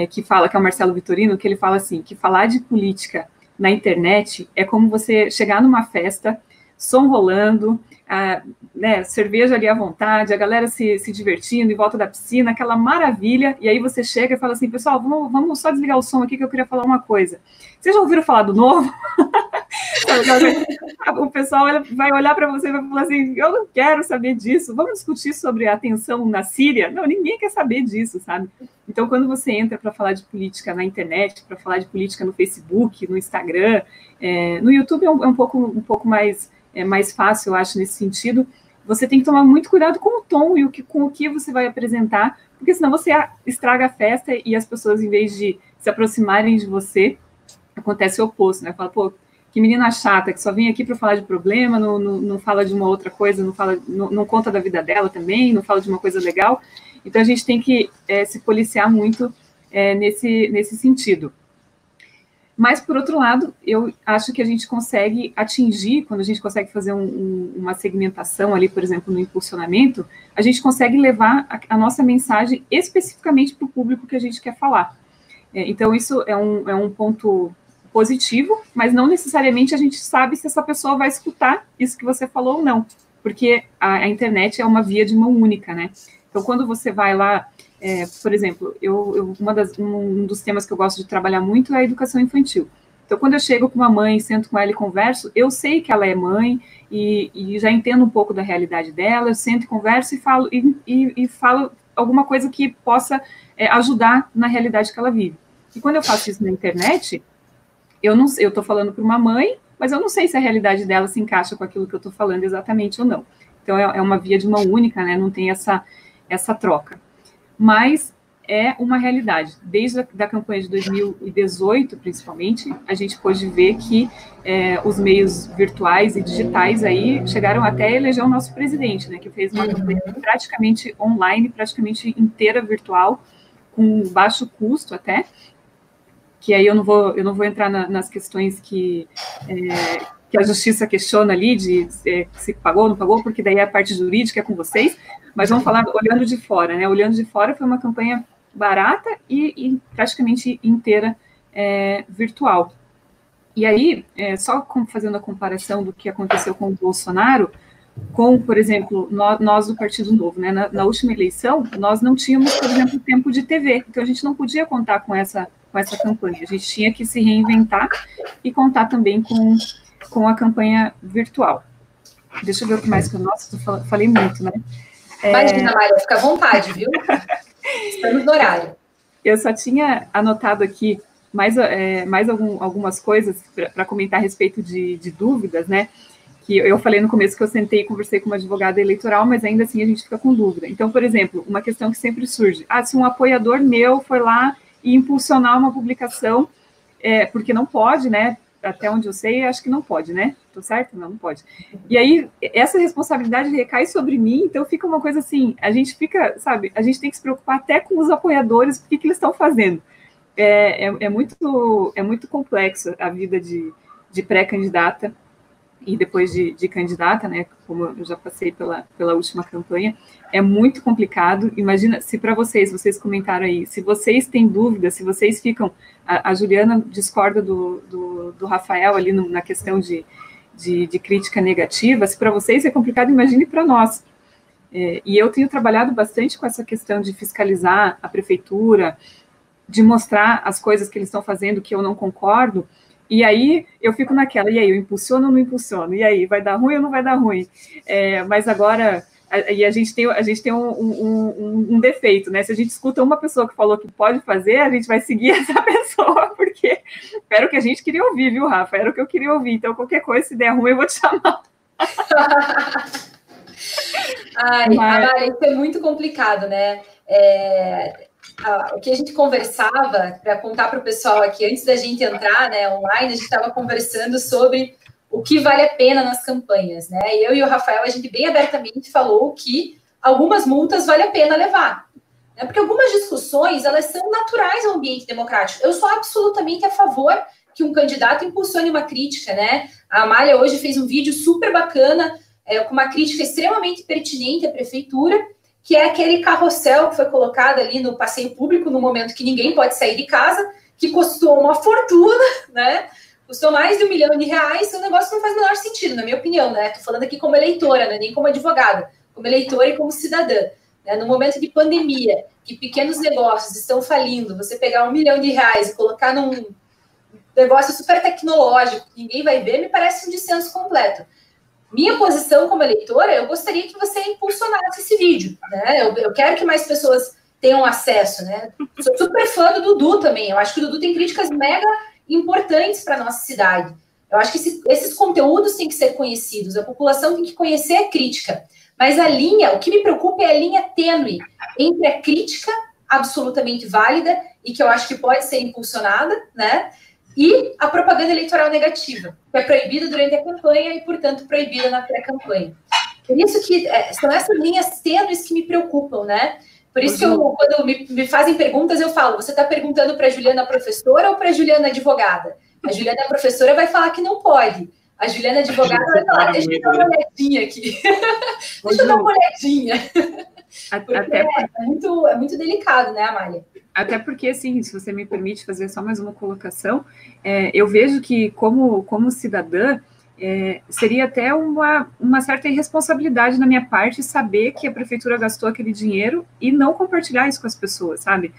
E: que é o Marcelo Vitorino, que ele fala assim, que falar de política na internet é como você chegar numa festa, som rolando, né, cerveja ali à vontade, a galera se divertindo em volta da piscina, aquela maravilha, e aí você chega e fala assim, pessoal, vamos só desligar o som aqui que eu queria falar uma coisa. Vocês já ouviram falar do Novo? O pessoal vai olhar para você e vai falar assim, eu não quero saber disso, vamos discutir sobre a tensão na Síria? Não, ninguém quer saber disso, sabe? Então, quando você entra para falar de política na internet, para falar de política no Facebook, no Instagram, no YouTube é um pouco mais fácil, eu acho, nesse sentido, você tem que tomar muito cuidado com o tom e com o que você vai apresentar, porque senão você estraga a festa e as pessoas, em vez de se aproximarem de você, acontece o oposto, né? Fala, pô, que menina chata, que só vem aqui para falar de problema, não fala de uma outra coisa, não conta da vida dela também, não fala de uma coisa legal. Então, a gente tem que se policiar muito nesse sentido. Mas, por outro lado, eu acho que a gente consegue atingir, quando a gente consegue fazer uma segmentação ali, por exemplo, no impulsionamento, a gente consegue levar a nossa mensagem especificamente para o público que a gente quer falar. Então, isso é um ponto positivo, mas não necessariamente a gente sabe se essa pessoa vai escutar isso que você falou ou não, porque a internet é uma via de mão única, né? Então, quando você vai lá, por exemplo, um dos temas que eu gosto de trabalhar muito é a educação infantil. Então, quando eu chego com uma mãe, sento com ela e converso, eu sei que ela é mãe e já entendo um pouco da realidade dela, eu sento e converso e falo alguma coisa que possa ajudar na realidade que ela vive. E quando eu faço isso na internet, eu estou falando para uma mãe, mas eu não sei se a realidade dela se encaixa com aquilo que eu estou falando exatamente ou não. Então, é uma via de mão única, né? Não tem essa troca. Mas é uma realidade. Desde a campanha de 2018, principalmente, a gente pôde ver que os meios virtuais e digitais aí chegaram até a eleger o nosso presidente, né? Que fez uma campanha praticamente online, praticamente inteira virtual, com baixo custo até, que aí eu não vou entrar nas questões que a justiça questiona ali, de se pagou ou não pagou, porque daí a parte jurídica é com vocês, mas vamos falar olhando de fora, né? Olhando de fora foi uma campanha barata e praticamente inteira virtual. E aí, só fazendo a comparação do que aconteceu com o Bolsonaro, com, por exemplo, nós do Partido Novo, né? Na última eleição, nós não tínhamos, por exemplo, tempo de TV, então a gente não podia contar com essa campanha, a gente tinha que se reinventar e contar também com a campanha virtual. Deixa eu ver o que mais que eu... Nossa, falei muito, né?
A: Imagina, Maria, fica à vontade, viu? Estamos no horário.
E: Eu só tinha anotado aqui mais algumas coisas para comentar a respeito de dúvidas, né? Que eu falei no começo que eu sentei e conversei com uma advogada eleitoral, mas ainda assim a gente fica com dúvida. Então, por exemplo, uma questão que sempre surge. Se um apoiador meu foi lá e impulsionar uma publicação, porque não pode, né? Até onde eu sei, acho que não pode, né? Tô certo? Não pode. E aí, essa responsabilidade recai sobre mim, então fica uma coisa assim, a gente fica, sabe, a gente tem que se preocupar até com os apoiadores, o que eles estão fazendo. É muito complexo a vida de pré-candidata e depois de candidata, né, como eu já passei pela última campanha, é muito complicado. Imagina, se para vocês comentaram aí, se vocês têm dúvidas, se vocês ficam... A Juliana discorda do Rafael ali na questão de crítica negativa, se para vocês é complicado, imagine para nós. E eu tenho trabalhado bastante com essa questão de fiscalizar a prefeitura, de mostrar as coisas que eles estão fazendo que eu não concordo, e aí eu fico naquela, e aí, eu impulsiono ou não impulsiono? E aí, vai dar ruim ou não vai dar ruim? Mas agora, a gente tem um defeito, né? Se a gente escuta uma pessoa que falou que pode fazer, a gente vai seguir essa pessoa, porque era o que a gente queria ouvir, viu, Rafa? Era o que eu queria ouvir, então qualquer coisa, se der ruim, eu vou te chamar.
A: Amara, isso é muito complicado, né? O que a gente conversava, para contar para o pessoal aqui, antes da gente entrar, né, online, a gente estava conversando sobre o que vale a pena nas campanhas, né? Eu e o Rafael, a gente bem abertamente falou que algumas multas vale a pena levar, né? Porque algumas discussões, elas são naturais ao ambiente democrático. Eu sou absolutamente a favor que um candidato impulsione uma crítica, né? A Amália hoje fez um vídeo super bacana, com uma crítica extremamente pertinente à prefeitura, que é aquele carrossel que foi colocado ali no passeio público, no momento que ninguém pode sair de casa, que custou uma fortuna, né? Custou mais de R$1 milhão, o negócio não faz o menor sentido, na minha opinião, né? Estou falando aqui como eleitora, né? Nem como advogada, como eleitora e como cidadã. Né? No momento de pandemia, que pequenos negócios estão falindo, você pegar R$1 milhão e colocar num negócio super tecnológico, que ninguém vai ver, me parece um dessenso completo. Minha posição como eleitora, eu gostaria que você impulsionasse esse vídeo, né? Eu quero que mais pessoas tenham acesso, né? Sou super fã do Dudu também. Eu acho que o Dudu tem críticas mega importantes para a nossa cidade. Eu acho que esses conteúdos têm que ser conhecidos. A população tem que conhecer a crítica. Mas o que me preocupa é a linha tênue entre a crítica absolutamente válida e que eu acho que pode ser impulsionada, né? E a propaganda eleitoral negativa, que é proibida durante a campanha e, portanto, proibida na pré-campanha. Por isso que são essas linhas tênues que me preocupam, né? Por isso que quando me fazem perguntas, eu falo, você está perguntando para a Juliana professora ou para a Juliana advogada? A Juliana professora vai falar que não pode. A Juliana advogada vai falar, deixa eu dar uma olhadinha aqui. Deixa eu dar uma olhadinha. É muito delicado, né, Amália?
E: Até porque, assim, se você me permite fazer só mais uma colocação, eu vejo que, como cidadã, seria até uma certa irresponsabilidade na minha parte saber que a prefeitura gastou aquele dinheiro e não compartilhar isso com as pessoas, sabe?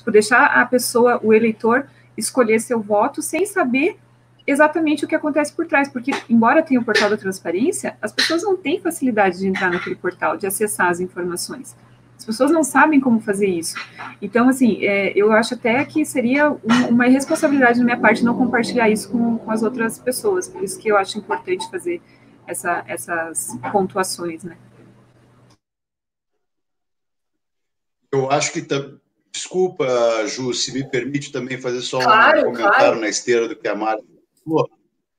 E: Deixar a pessoa, o eleitor, escolher seu voto sem saber exatamente o que acontece por trás, porque, embora tenha o portal da transparência, as pessoas não têm facilidade de entrar naquele portal, de acessar as informações. As pessoas não sabem como fazer isso. Então, assim, eu acho até que seria uma irresponsabilidade da minha parte não compartilhar isso com as outras pessoas. Por isso que eu acho importante fazer essas pontuações, né?
D: Eu acho que... Desculpa, Ju, se me permite também fazer só
A: Claro,
D: um comentário
A: claro.
D: na esteira do que a Mari falou.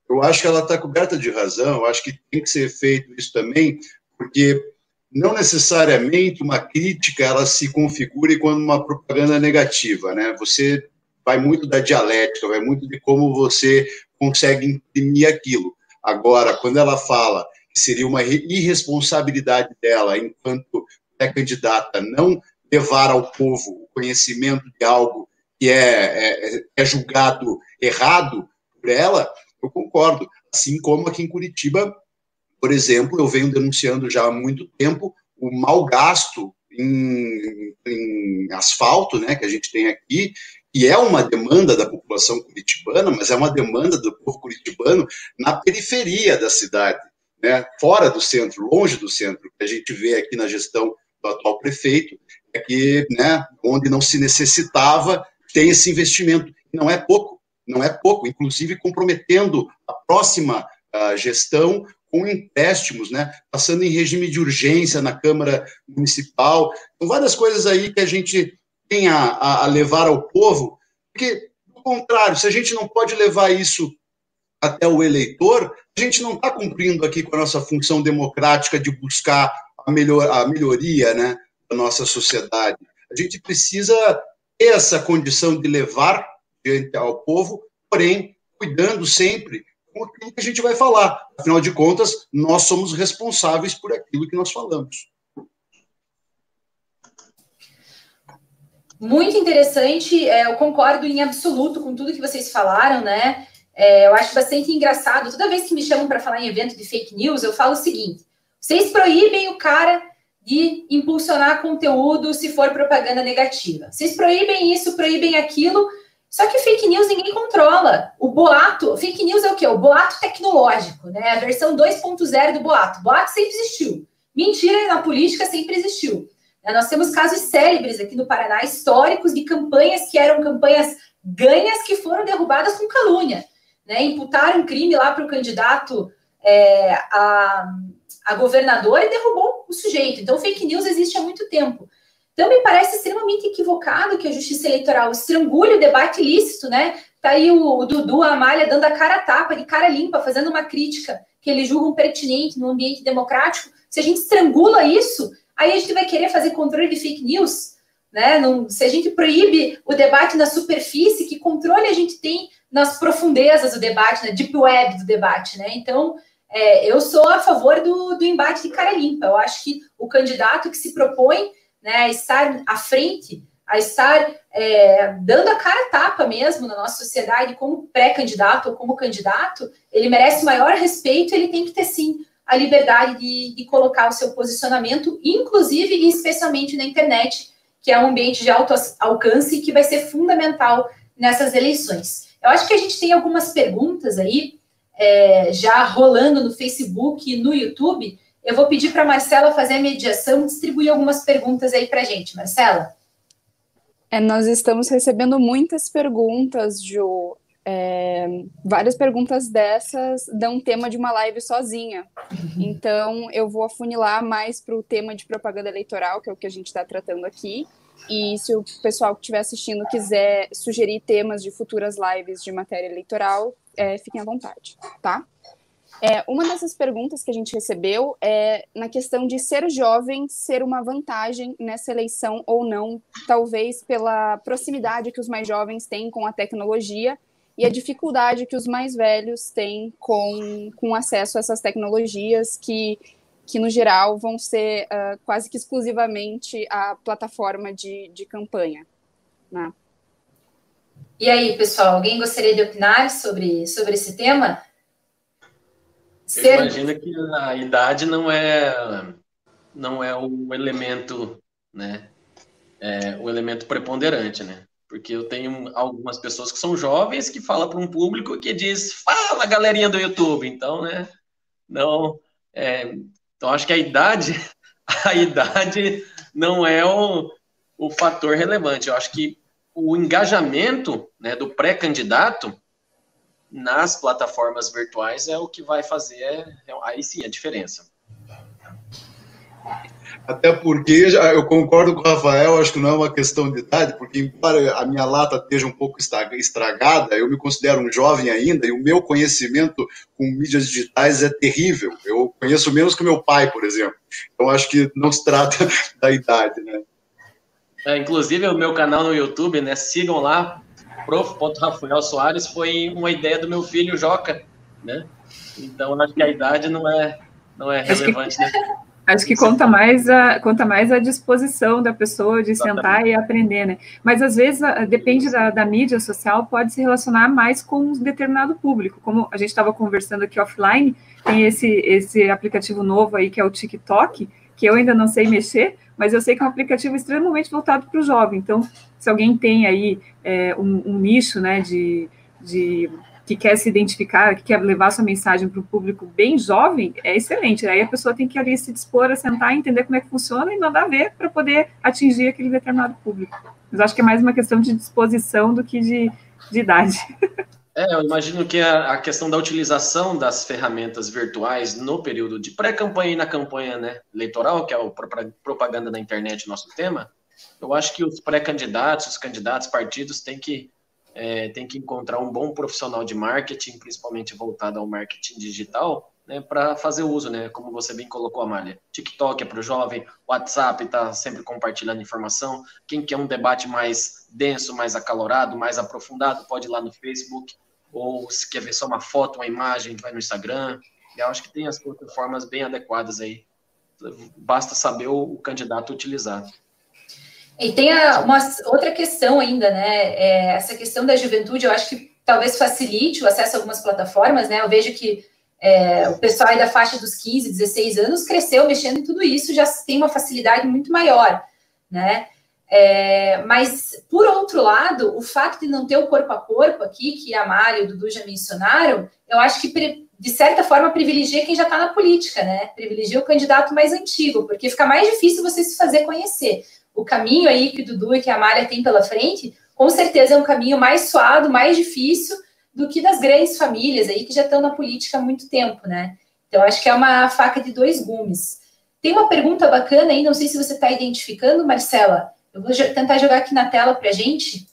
D: Eu acho que ela está coberta de razão, eu acho que tem que ser feito isso também, porque não necessariamente uma crítica ela se configure quando uma propaganda é negativa, né? Você vai muito da dialética, vai muito de como você consegue imprimir aquilo. Agora, quando ela fala que seria uma irresponsabilidade dela, enquanto pré-candidata, não levar ao povo o conhecimento de algo que é julgado errado por ela, eu concordo. Assim como aqui em Curitiba, por exemplo, eu venho denunciando já há muito tempo o mau gasto em asfalto, né, que a gente tem aqui, e é uma demanda da população curitibana, mas é uma demanda do povo curitibano na periferia da cidade, né, fora do centro, longe do centro, que a gente vê aqui na gestão do atual prefeito, é que, né, onde não se necessitava, tem esse investimento. Não é pouco, inclusive comprometendo a próxima gestão com empréstimos, né, passando em regime de urgência na Câmara Municipal. Então, várias coisas aí que a gente tem a levar ao povo, porque, do contrário, se a gente não pode levar isso até o eleitor, a gente não está cumprindo aqui com a nossa função democrática de buscar a melhoria, né, da nossa sociedade. A gente precisa ter essa condição de levar diante ao povo, porém, cuidando sempre com aquilo que a gente vai falar. Afinal de contas, nós somos responsáveis por aquilo que nós falamos.
A: Muito interessante, eu concordo em absoluto com tudo que vocês falaram, né? Eu acho bastante engraçado. Toda vez que me chamam para falar em evento de fake news, eu falo o seguinte: vocês proíbem o cara de impulsionar conteúdo se for propaganda negativa. Vocês proíbem isso, proíbem aquilo, só que fake news ninguém controla. O boato, fake news é o quê? O boato tecnológico, né? A versão 2.0 do boato. Boato sempre existiu. Mentira na política sempre existiu. Nós temos casos célebres aqui no Paraná, históricos, de campanhas que eram campanhas ganhas que foram derrubadas com calúnia, né? Imputaram um crime lá para o candidato a governador e derrubou o sujeito. Então, fake news existe há muito tempo. Então, me parece extremamente equivocado que a Justiça Eleitoral estrangule o debate ilícito, né? Tá aí o Dudu, a Amália, dando a cara a tapa, de cara limpa, fazendo uma crítica que eles julgam pertinente no ambiente democrático. Se a gente estrangula isso, aí a gente vai querer fazer controle de fake news, né? Não, se a gente proíbe o debate na superfície, que controle a gente tem nas profundezas do debate, na deep web do debate, né? Então, eu sou a favor do embate de cara limpa. Eu acho que o candidato que se propõe, né, a estar à frente, a estar dando a cara a tapa mesmo na nossa sociedade como pré-candidato ou como candidato, ele merece maior respeito, ele tem que ter, sim, a liberdade de colocar o seu posicionamento, inclusive e especialmente na internet, que é um ambiente de alto alcance e que vai ser fundamental nessas eleições. Eu acho que a gente tem algumas perguntas aí, já rolando no Facebook e no YouTube. Eu vou pedir para a Marcela fazer a mediação e distribuir algumas perguntas aí para a gente. Marcela?
B: Nós estamos recebendo muitas perguntas, Ju. Várias perguntas dessas dão tema de uma live sozinha. Então, eu vou afunilar mais para o tema de propaganda eleitoral, que é o que a gente está tratando aqui. E se o pessoal que estiver assistindo quiser sugerir temas de futuras lives de matéria eleitoral, fiquem à vontade, tá? Uma dessas perguntas que a gente recebeu é na questão de ser jovem ser uma vantagem nessa eleição ou não, talvez pela proximidade que os mais jovens têm com a tecnologia e a dificuldade que os mais velhos têm com acesso a essas tecnologias que no geral vão ser quase que exclusivamente a plataforma de campanha, né?
A: E aí, pessoal, alguém gostaria de opinar sobre esse tema?
C: Imagina que a idade não é o elemento, né? O elemento preponderante, né? Porque eu tenho algumas pessoas que são jovens que falam para um público que diz: fala, galerinha do YouTube. Então, né? Não, então acho que a idade não é o fator relevante. Eu acho que o engajamento, né, do pré-candidato nas plataformas virtuais é o que vai fazer, aí sim, a diferença.
D: Até porque eu concordo com o Rafael, acho que não é uma questão de idade, porque embora a minha lata esteja um pouco estragada, eu me considero um jovem ainda, e o meu conhecimento com mídias digitais é terrível. Eu conheço menos que o meu pai, por exemplo. Então acho que não se trata da idade, né?
C: Inclusive, o meu canal no YouTube, né? Sigam lá, prof.Rafael Soares, foi uma ideia do meu filho Joca, né? Então, acho que a idade não é relevante, né?
E: Acho que conta mais a disposição da pessoa de sentar e aprender, né? Mas, às vezes, depende da mídia social, pode se relacionar mais com um determinado público. Como a gente estava conversando aqui offline, tem esse aplicativo novo aí, que é o TikTok, que eu ainda não sei mexer, mas eu sei que é um aplicativo extremamente voltado para o jovem. Então, se alguém tem aí um nicho, né, que quer se identificar, que quer levar sua mensagem para um público bem jovem, é excelente. Aí a pessoa tem que ali se dispor a sentar, entender como é que funciona e mandar ver para poder atingir aquele determinado público. Mas acho que é mais uma questão de disposição do que de idade.
C: Eu imagino que a questão da utilização das ferramentas virtuais no período de pré-campanha e na campanha, né, eleitoral, que é o propaganda na internet, nosso tema, eu acho que os pré-candidatos, os candidatos, partidos têm que encontrar um bom profissional de marketing, principalmente voltado ao marketing digital, né, para fazer uso, né, como você bem colocou, Amália. TikTok é para o jovem, WhatsApp está sempre compartilhando informação. Quem quer um debate mais denso, mais acalorado, mais aprofundado, pode ir lá no Facebook, ou se quer ver só uma foto, uma imagem, vai no Instagram. Eu acho que tem as plataformas bem adequadas aí. Basta saber o candidato utilizar.
A: E tem uma outra questão ainda, né? Essa questão da juventude, eu acho que talvez facilite o acesso a algumas plataformas, né? Eu vejo que o pessoal aí da faixa dos 15, 16 anos cresceu mexendo em tudo isso, já tem uma facilidade muito maior, né? Mas, por outro lado, o fato de não ter o corpo a corpo aqui, que a Mária e o Dudu já mencionaram, eu acho que, de certa forma, privilegia quem já está na política, né? Privilegia o candidato mais antigo, porque fica mais difícil você se fazer conhecer. O caminho aí que o Dudu e que a Mária têm pela frente, com certeza é um caminho mais suado, mais difícil do que das grandes famílias aí que já estão na política há muito tempo, né? Então, acho que é uma faca de dois gumes. Tem uma pergunta bacana aí, não sei se você está identificando, Marcela. Eu vou tentar jogar aqui na tela para a gente.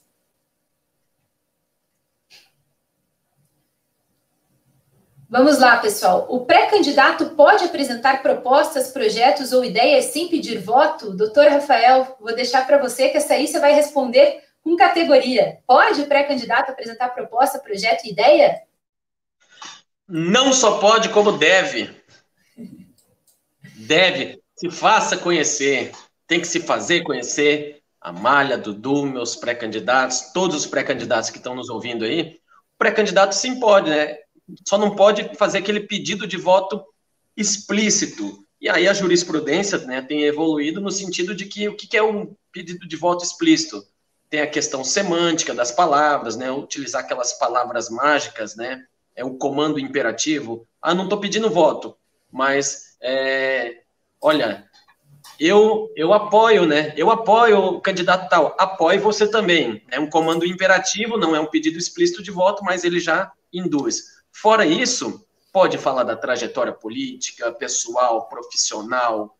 A: Vamos lá, pessoal. O pré-candidato pode apresentar propostas, projetos ou ideias sem pedir voto? Doutor Rafael, vou deixar para você, que essa aí você vai responder com categoria. Pode o pré-candidato apresentar proposta, projeto e ideia?
C: Não só pode, como deve. Deve. Se faça conhecer. Tem que se fazer conhecer. Amália, Dudu, meus pré-candidatos, todos os pré-candidatos que estão nos ouvindo aí. O pré-candidato sim pode, né? Só não pode fazer aquele pedido de voto explícito. E aí a jurisprudência, né, tem evoluído no sentido de que o que é um pedido de voto explícito? Tem a questão semântica das palavras, né, utilizar aquelas palavras mágicas, né, o comando imperativo. Não estou pedindo voto, mas, olha, eu apoio, né, eu apoio o candidato tal, apoie você também. É um comando imperativo, não é um pedido explícito de voto, mas ele já induz. Fora isso, pode falar da trajetória política, pessoal, profissional,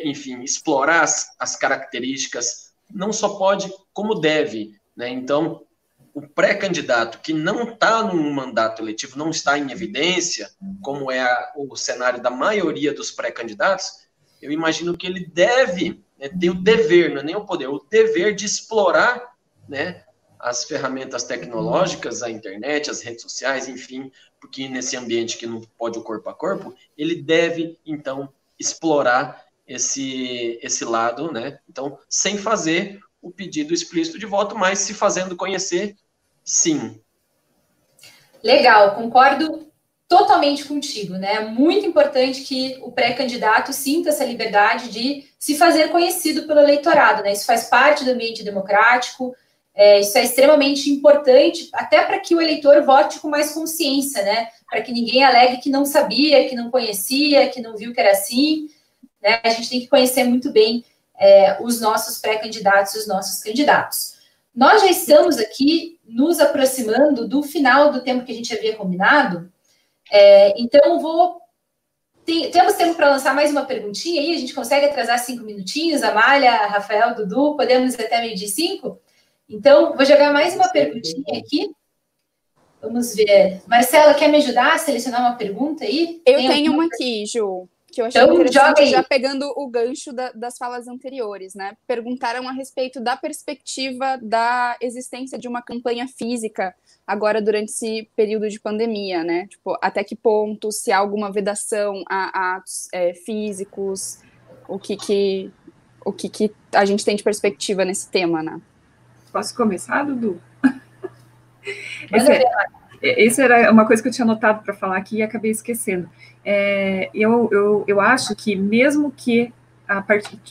C: enfim, explorar as características, não só pode, como deve, né? Então, o pré-candidato que não está num mandato eletivo, não está em evidência, como é o cenário da maioria dos pré-candidatos, eu imagino que ele deve, né, ter o dever, não é nem o poder, o dever de explorar, né, as ferramentas tecnológicas, a internet, as redes sociais, enfim, porque nesse ambiente que não pode o corpo a corpo, ele deve, então, explorar esse lado, né? Então, sem fazer o pedido explícito de voto, mas se fazendo conhecer, sim.
A: Legal, concordo totalmente contigo, né? É muito importante que o pré-candidato sinta essa liberdade de se fazer conhecido pelo eleitorado, né? Isso faz parte do ambiente democrático. Isso é extremamente importante, até para que o eleitor vote com mais consciência, né? Para que ninguém alegue que não sabia, que não conhecia, que não viu que era assim, né? A gente tem que conhecer muito bem os nossos pré-candidatos e os nossos candidatos. Nós já estamos aqui nos aproximando do final do tempo que a gente havia combinado, então temos tempo para lançar mais uma perguntinha aí, a gente consegue atrasar 5 minutinhos, Amália, Rafael, Dudu, podemos ir até 12h05? Então, vou jogar mais uma perguntinha aqui. Vamos ver. Marcela, quer me ajudar a selecionar uma pergunta aí?
B: Eu tenho uma aqui, Ju, que eu achei
A: então,
B: interessante, já pegando o gancho das falas anteriores, né? Perguntaram a respeito da perspectiva da existência de uma campanha física agora durante esse período de pandemia, né? Tipo, até que ponto, se há alguma vedação a atos físicos, o que a gente tem de perspectiva nesse tema, né?
E: Posso começar, Dudu? Essa era uma coisa que eu tinha anotado para falar aqui e acabei esquecendo. Eu acho que mesmo que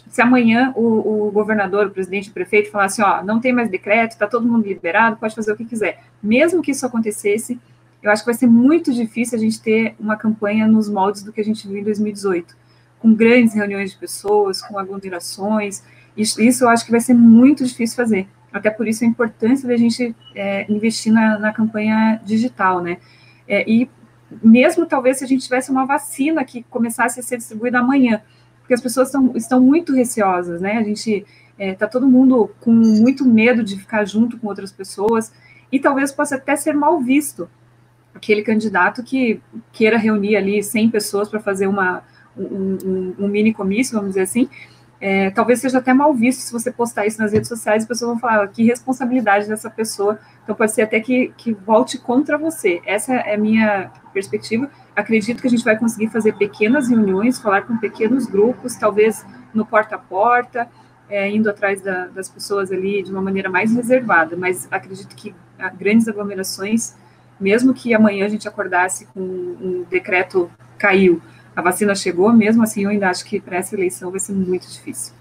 E: se amanhã o governador, o presidente, o prefeito falar assim, ó, não tem mais decreto, está todo mundo liberado, pode fazer o que quiser. Mesmo que isso acontecesse, eu acho que vai ser muito difícil a gente ter uma campanha nos moldes do que a gente viu em 2018, com grandes reuniões de pessoas, com aglomerações. Isso eu acho que vai ser muito difícil fazer. Até por isso a importância da gente investir na campanha digital, né? E mesmo talvez se a gente tivesse uma vacina que começasse a ser distribuída amanhã, porque as pessoas estão muito receosas, né? A gente está todo mundo com muito medo de ficar junto com outras pessoas e talvez possa até ser mal visto aquele candidato que queira reunir ali 100 pessoas para fazer um mini comício, vamos dizer assim. Talvez seja até mal visto se você postar isso nas redes sociais, as pessoas vão falar, que responsabilidade dessa pessoa, então pode ser até que volte contra você. Essa é a minha perspectiva. Acredito que a gente vai conseguir fazer pequenas reuniões, falar com pequenos grupos, talvez no porta a porta, indo atrás das pessoas ali de uma maneira mais reservada, mas acredito que grandes aglomerações, mesmo que amanhã a gente acordasse com um decreto caiu, a vacina chegou, mesmo assim eu ainda acho que para essa eleição vai ser muito difícil.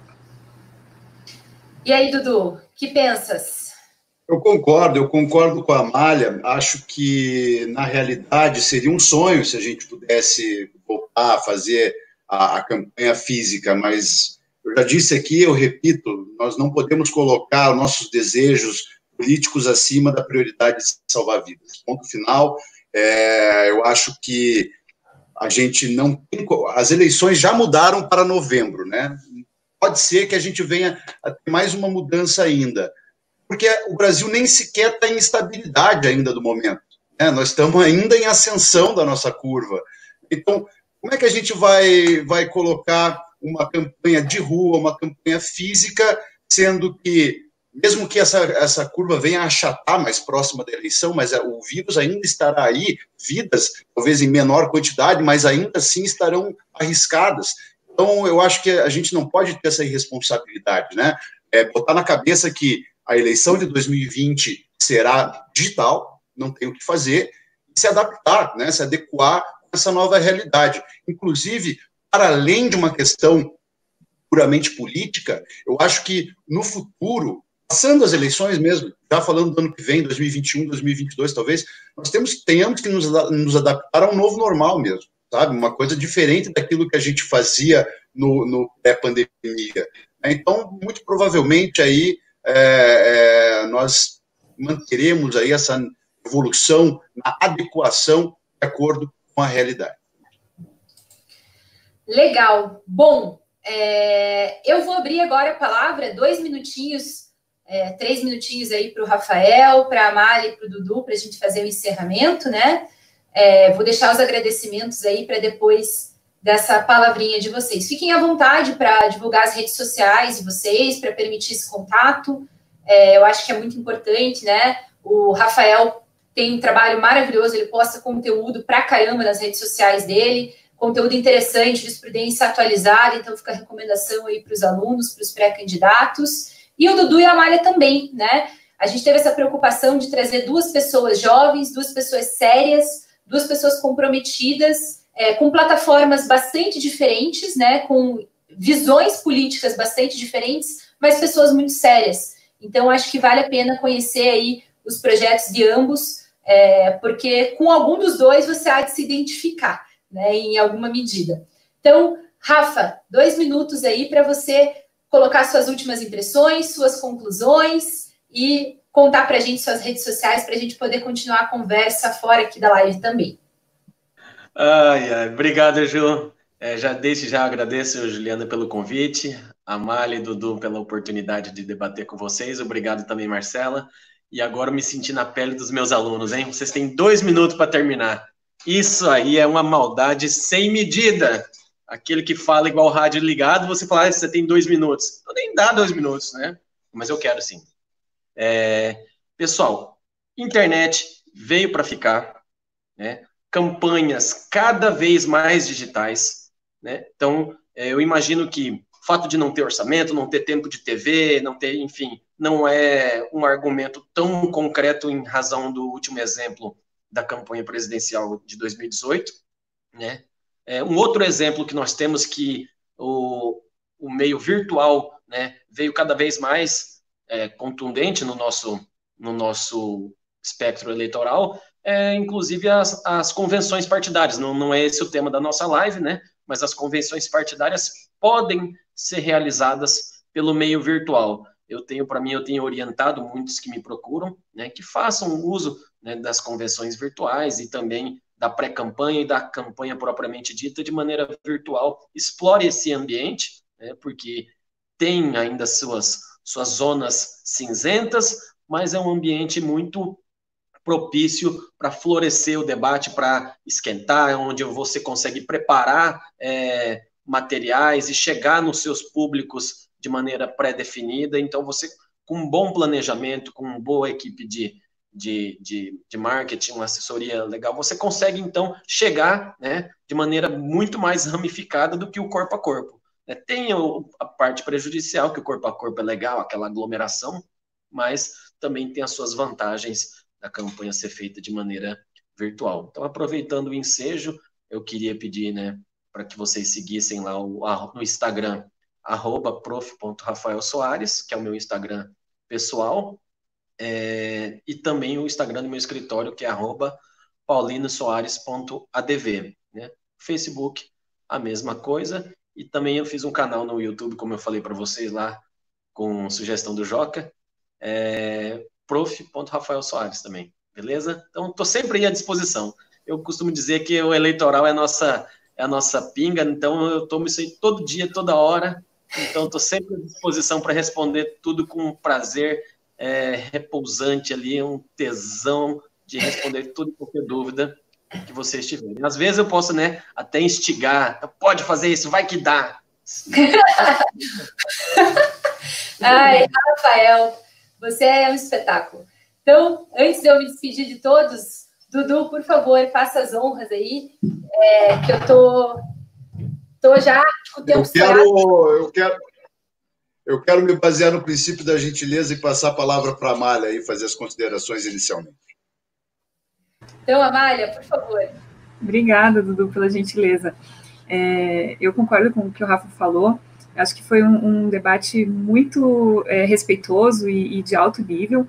A: E aí, Dudu, o que pensas?
D: Eu concordo com a Amália. Acho que, na realidade, seria um sonho se a gente pudesse voltar a fazer a campanha física, mas eu já disse aqui, eu repito, nós não podemos colocar os nossos desejos políticos acima da prioridade de salvar vidas. Ponto final. Eu acho que a gente não tem... As eleições já mudaram para novembro, né? Pode ser que a gente venha a ter mais uma mudança ainda, porque o Brasil nem sequer está em estabilidade ainda do momento, né? Nós estamos ainda em ascensão da nossa curva. Então, como é que a gente vai colocar uma campanha de rua, uma campanha física, sendo que, mesmo que essa curva venha a achatar mais próxima da eleição, mas o vírus ainda estará aí, vidas, talvez em menor quantidade, mas ainda assim estarão arriscadas. Então, eu acho que a gente não pode ter essa irresponsabilidade, né? Botar na cabeça que a eleição de 2020 será digital, não tem o que fazer, e se adaptar, né? Se adequar a essa nova realidade. Inclusive, para além de uma questão puramente política, eu acho que no futuro, passando as eleições mesmo, já falando do ano que vem, 2021, 2022, talvez, nós tenhamos que nos adaptar a um novo normal mesmo, sabe? Uma coisa diferente daquilo que a gente fazia no pré-pandemia. Então, muito provavelmente, aí, nós manteremos aí essa evolução na adequação de acordo com a realidade.
A: Legal. Bom, eu vou abrir agora a palavra, 2 minutinhos, 3 minutinhos aí para o Rafael, para a Amália e para o Dudu, para a gente fazer o encerramento, né? Vou deixar os agradecimentos aí para depois dessa palavrinha de vocês. Fiquem à vontade para divulgar as redes sociais de vocês, para permitir esse contato. Eu acho que é muito importante, né? O Rafael tem um trabalho maravilhoso, ele posta conteúdo pra caramba nas redes sociais dele, conteúdo interessante, jurisprudência atualizada, então fica a recomendação aí para os alunos, para os pré-candidatos. E o Dudu e a Amália também, né? A gente teve essa preocupação de trazer 2 pessoas jovens, 2 pessoas sérias, 2 pessoas comprometidas, com plataformas bastante diferentes, né? Com visões políticas bastante diferentes, mas pessoas muito sérias. Então, acho que vale a pena conhecer aí os projetos de ambos, porque com algum dos 2 você há de se identificar, né, em alguma medida. Então, Rafa, 2 minutos aí para você colocar suas últimas impressões, suas conclusões e contar para a gente suas redes sociais para a gente poder continuar a conversa fora aqui da live também.
C: Obrigado, Ju. Já agradeço, Juliana, pelo convite, a Mali e Dudu pela oportunidade de debater com vocês. Obrigado também, Marcela. E agora eu me senti na pele dos meus alunos, hein? Vocês têm 2 minutos para terminar. Isso aí é uma maldade sem medida. Aquele que fala igual rádio ligado, você fala, você tem 2 minutos. Então, nem dá 2 minutos, né? Mas eu quero sim. Pessoal, internet veio para ficar, né? Campanhas cada vez mais digitais, né? Então, eu imagino que o fato de não ter orçamento, não ter tempo de TV, não ter, enfim, não é um argumento tão concreto em razão do último exemplo da campanha presidencial de 2018, né? Um outro exemplo que nós temos que o meio virtual, né, veio cada vez mais contundente no nosso espectro eleitoral, inclusive as convenções partidárias. Não é esse o tema da nossa live, né? Mas as convenções partidárias podem ser realizadas pelo meio virtual. Eu tenho orientado muitos que me procuram, né, que façam uso, né, das convenções virtuais e também da pré-campanha e da campanha propriamente dita de maneira virtual. Explore esse ambiente, né, porque tem ainda suas zonas cinzentas, mas é um ambiente muito propício para florescer o debate, para esquentar, onde você consegue preparar materiais e chegar nos seus públicos de maneira pré-definida. Então, você, com um bom planejamento, com uma boa equipe de marketing, uma assessoria legal, você consegue, então, chegar, né, de maneira muito mais ramificada do que o corpo a corpo. Tem a parte prejudicial, que o corpo a corpo é legal, aquela aglomeração, mas também tem as suas vantagens da campanha ser feita de maneira virtual. Então, aproveitando o ensejo, eu queria pedir, né, para que vocês seguissem lá no Instagram, @prof.rafaelsoares, que é o meu Instagram pessoal, e também o Instagram do meu escritório, que é @paulinosoares.adv, né? Facebook, a mesma coisa, e também eu fiz um canal no YouTube, como eu falei para vocês lá, com sugestão do Joca, prof.rafaelsoares também, beleza? Então, estou sempre aí à disposição. Eu costumo dizer que o eleitoral é a nossa pinga, então eu tomo isso aí todo dia, toda hora, então estou sempre à disposição para responder tudo com prazer, repousante ali, um tesão de responder tudo e qualquer dúvida que vocês tiverem. Às vezes eu posso, né, até instigar, pode fazer isso, vai que dá.
A: Ai, Rafael, você é um espetáculo. Então, antes de eu me despedir de todos, Dudu, por favor, faça as honras aí, que eu tô já com o tempo estourado.
D: Eu quero me basear no princípio da gentileza e passar a palavra para a Amália e fazer as considerações inicialmente.
A: Então, Amália, por favor.
E: Obrigada, Dudu, pela gentileza. Eu concordo com o que o Rafa falou. Acho que foi um debate muito respeitoso e de alto nível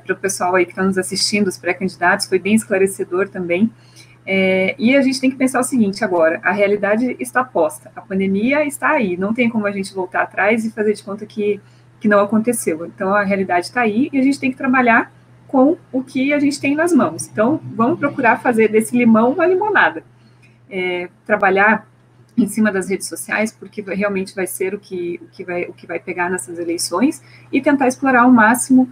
E: para o pessoal aí que está nos assistindo, os pré-candidatos, foi bem esclarecedor também. E a gente tem que pensar o seguinte agora, a realidade está posta, a pandemia está aí, não tem como a gente voltar atrás e fazer de conta que não aconteceu. Então, a realidade está aí e a gente tem que trabalhar com o que a gente tem nas mãos. Então, vamos procurar fazer desse limão uma limonada. Trabalhar em cima das redes sociais, porque realmente vai ser o que vai pegar nessas eleições, e tentar explorar ao máximo,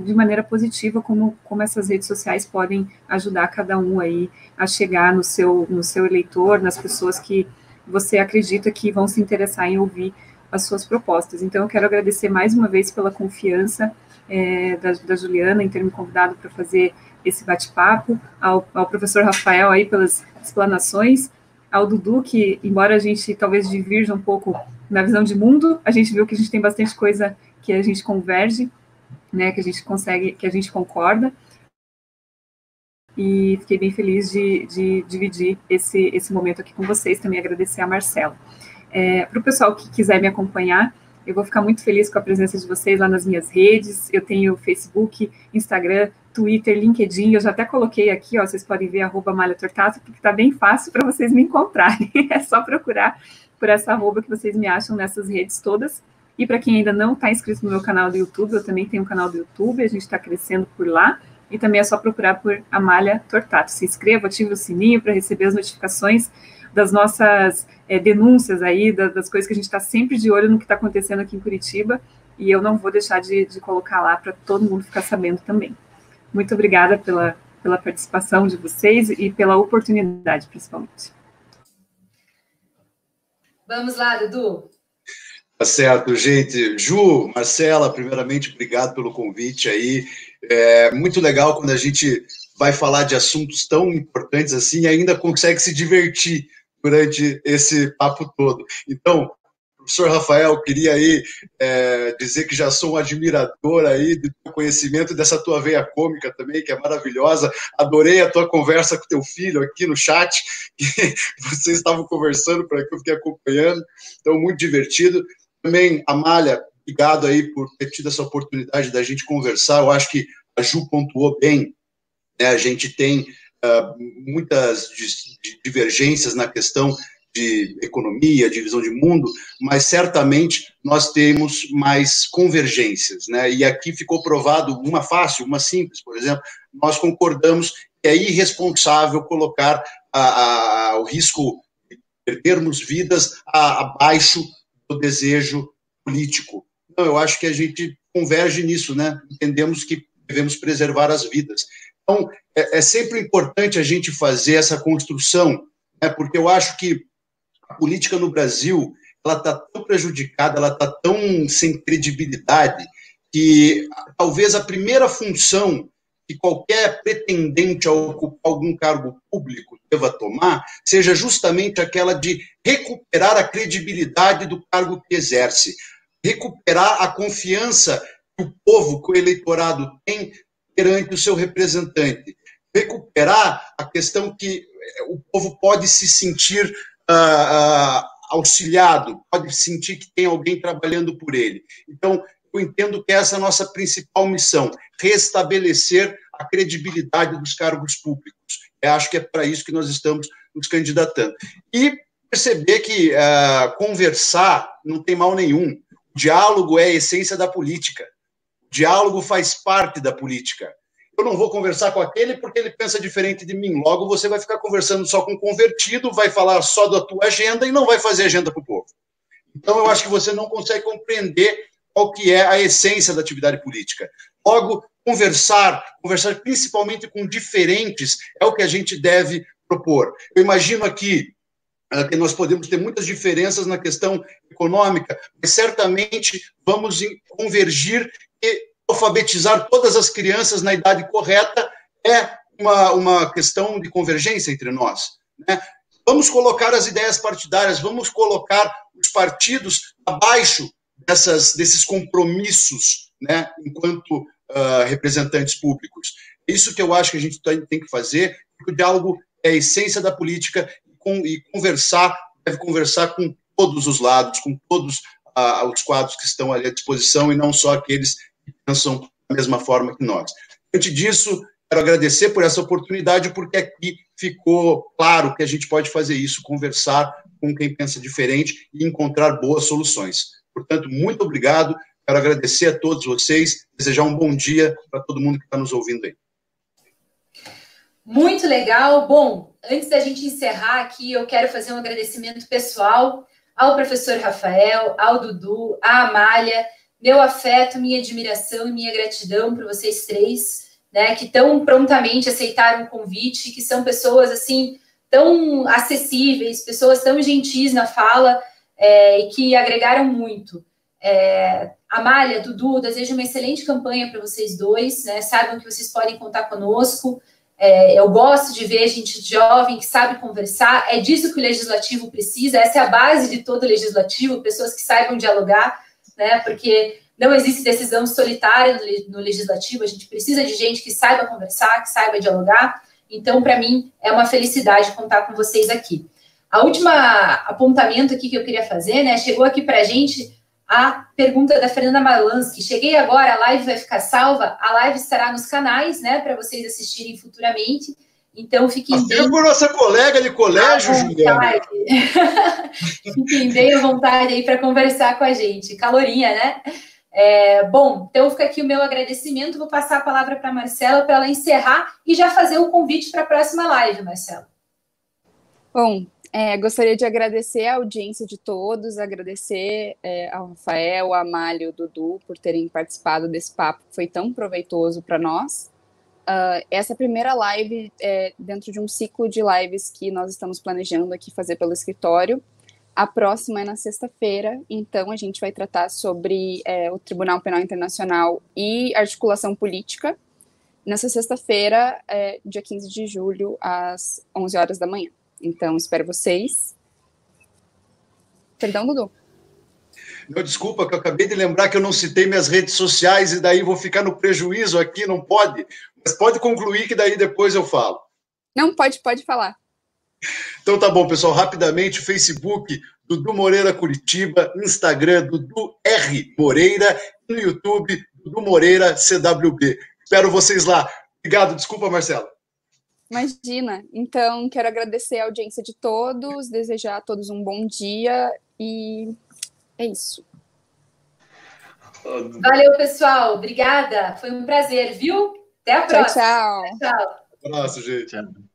E: de maneira positiva, como essas redes sociais podem ajudar cada um aí a chegar no seu eleitor, nas pessoas que você acredita que vão se interessar em ouvir as suas propostas. Então, eu quero agradecer mais uma vez pela confiança da Juliana em ter me convidado para fazer esse bate-papo, ao professor Rafael aí pelas explanações, ao Dudu, que, embora a gente talvez divirja um pouco na visão de mundo, a gente viu que a gente tem bastante coisa que a gente converge, né, que a gente consegue, que a gente concorda, e fiquei bem feliz de dividir esse momento aqui com vocês, também agradecer a Marcela. Para o pessoal que quiser me acompanhar, eu vou ficar muito feliz com a presença de vocês lá nas minhas redes. Eu tenho Facebook, Instagram, Twitter, LinkedIn. Eu já até coloquei aqui, ó, vocês podem ver @malhatortato, porque está bem fácil para vocês me encontrarem. É só procurar por essa arroba que vocês me acham nessas redes todas. E para quem ainda não está inscrito no meu canal do YouTube, eu também tenho um canal do YouTube, a gente está crescendo por lá. E também é só procurar por Amália Tortato. Se inscreva, ative o sininho para receber as notificações das nossas denúncias aí, das coisas que a gente está sempre de olho no que está acontecendo aqui em Curitiba. E eu não vou deixar de colocar lá para todo mundo ficar sabendo também. Muito obrigada pela participação de vocês e pela oportunidade, principalmente.
A: Vamos lá, Dudu.
D: Tá certo, gente. Ju, Marcela, primeiramente, obrigado pelo convite aí. É muito legal quando a gente vai falar de assuntos tão importantes assim e ainda consegue se divertir durante esse papo todo. Então, professor Rafael, queria aí dizer que já sou um admirador aí do teu conhecimento, dessa tua veia cômica também, que é maravilhosa. Adorei a tua conversa com teu filho aqui no chat, que vocês estavam conversando por aqui, eu fiquei acompanhando. Então, muito divertido. Também, Amália, obrigado aí por ter tido essa oportunidade da gente conversar. Eu acho que a Ju pontuou bem, né? A gente tem muitas divergências na questão de economia, de visão de mundo, mas certamente nós temos mais convergências, né? E aqui ficou provado uma fácil, uma simples, por exemplo, nós concordamos que é irresponsável colocar o risco de perdermos vidas abaixo do desejo político. Então, eu acho que a gente converge nisso, né? Entendemos que devemos preservar as vidas. Então, é sempre importante a gente fazer essa construção, né? Porque eu acho que a política no Brasil, ela está tão prejudicada, ela está tão sem credibilidade, que talvez a primeira função que qualquer pretendente a ocupar algum cargo público deva tomar seja justamente aquela de recuperar a credibilidade do cargo que exerce, recuperar a confiança que o povo, que o eleitorado tem perante o seu representante, recuperar a questão que o povo pode se sentir auxiliado, pode sentir que tem alguém trabalhando por ele. Então, eu entendo que essa é a nossa principal missão, restabelecer a credibilidade dos cargos públicos. Eu acho que é para isso que nós estamos nos candidatando. E perceber que conversar não tem mal nenhum. O diálogo é a essência da política. O diálogo faz parte da política. Eu não vou conversar com aquele porque ele pensa diferente de mim. Logo, você vai ficar conversando só com o convertido, vai falar só da tua agenda e não vai fazer agenda para o povo. Então, eu acho que você não consegue compreender qual que é a essência da atividade política. Logo, conversar principalmente com diferentes, é o que a gente deve propor. Eu imagino aqui que nós podemos ter muitas diferenças na questão econômica, mas certamente vamos convergir e alfabetizar todas as crianças na idade correta é uma questão de convergência entre nós, né? Vamos colocar as ideias partidárias, vamos colocar os partidos abaixo desses compromissos, né, enquanto representantes públicos. Isso que eu acho que a gente tem que fazer, porque o diálogo é a essência da política e deve conversar com todos os lados, com todos os quadros que estão ali à disposição e não só aqueles que pensam da mesma forma que nós. Diante disso, quero agradecer por essa oportunidade, porque aqui ficou claro que a gente pode fazer isso, conversar com quem pensa diferente e encontrar boas soluções. Portanto, muito obrigado, quero agradecer a todos vocês, desejar um bom dia para todo mundo que está nos ouvindo aí.
A: Muito legal. Bom, antes da gente encerrar aqui, eu quero fazer um agradecimento pessoal ao professor Rafael, ao Dudu, à Amália, meu afeto, minha admiração e minha gratidão para vocês três, né, que tão prontamente aceitaram o convite, que são pessoas, assim, tão acessíveis, pessoas tão gentis na fala e que agregaram muito. Amália, Dudu, desejo uma excelente campanha para vocês dois, né, saibam que vocês podem contar conosco. Eu gosto de ver gente jovem que sabe conversar, é disso que o legislativo precisa, essa é a base de todo o legislativo, pessoas que saibam dialogar, né, porque não existe decisão solitária no legislativo, a gente precisa de gente que saiba conversar, que saiba dialogar, então, para mim, é uma felicidade contar com vocês aqui. A última apontamento aqui que eu queria fazer, né, chegou aqui para a gente a pergunta da Fernanda Malansky. Cheguei agora, a live vai ficar salva, a live estará nos canais, né, para vocês assistirem futuramente. Então, fiquem bem...
D: Por nossa colega de colégio, Juliana.
A: Fiquem bem à vontade aí para conversar com a gente. Calorinha, né? Bom, então fica aqui o meu agradecimento. Vou passar a palavra para a Marcela para ela encerrar e já fazer o convite para a próxima live, Marcela.
B: Bom, gostaria de agradecer a audiência de todos, agradecer ao Rafael, a Amália e ao Dudu por terem participado desse papo que foi tão proveitoso para nós. Essa primeira live é dentro de um ciclo de lives que nós estamos planejando aqui fazer pelo escritório. A próxima é na sexta-feira, então a gente vai tratar sobre o Tribunal Penal Internacional e articulação política. Nessa sexta-feira, dia 15 de julho, às 11 horas da manhã. Então, espero vocês. Perdão, Dudu.
D: Não, desculpa, que eu acabei de lembrar que eu não citei minhas redes sociais e daí vou ficar no prejuízo aqui, não pode. Mas pode concluir que daí depois eu falo.
B: Não, pode falar.
D: Então tá bom, pessoal, rapidamente, Facebook, Dudu Moreira Curitiba, Instagram, Dudu R. Moreira, e no YouTube, Dudu Moreira CWB. Espero vocês lá. Obrigado, desculpa, Marcela.
B: Imagina. Então, quero agradecer a audiência de todos, desejar a todos um bom dia e é isso.
A: Valeu, pessoal. Obrigada. Foi um prazer, viu? Até a próxima.
B: Tchau.
A: Tchau.
D: Um abraço, gente.
C: Tchau.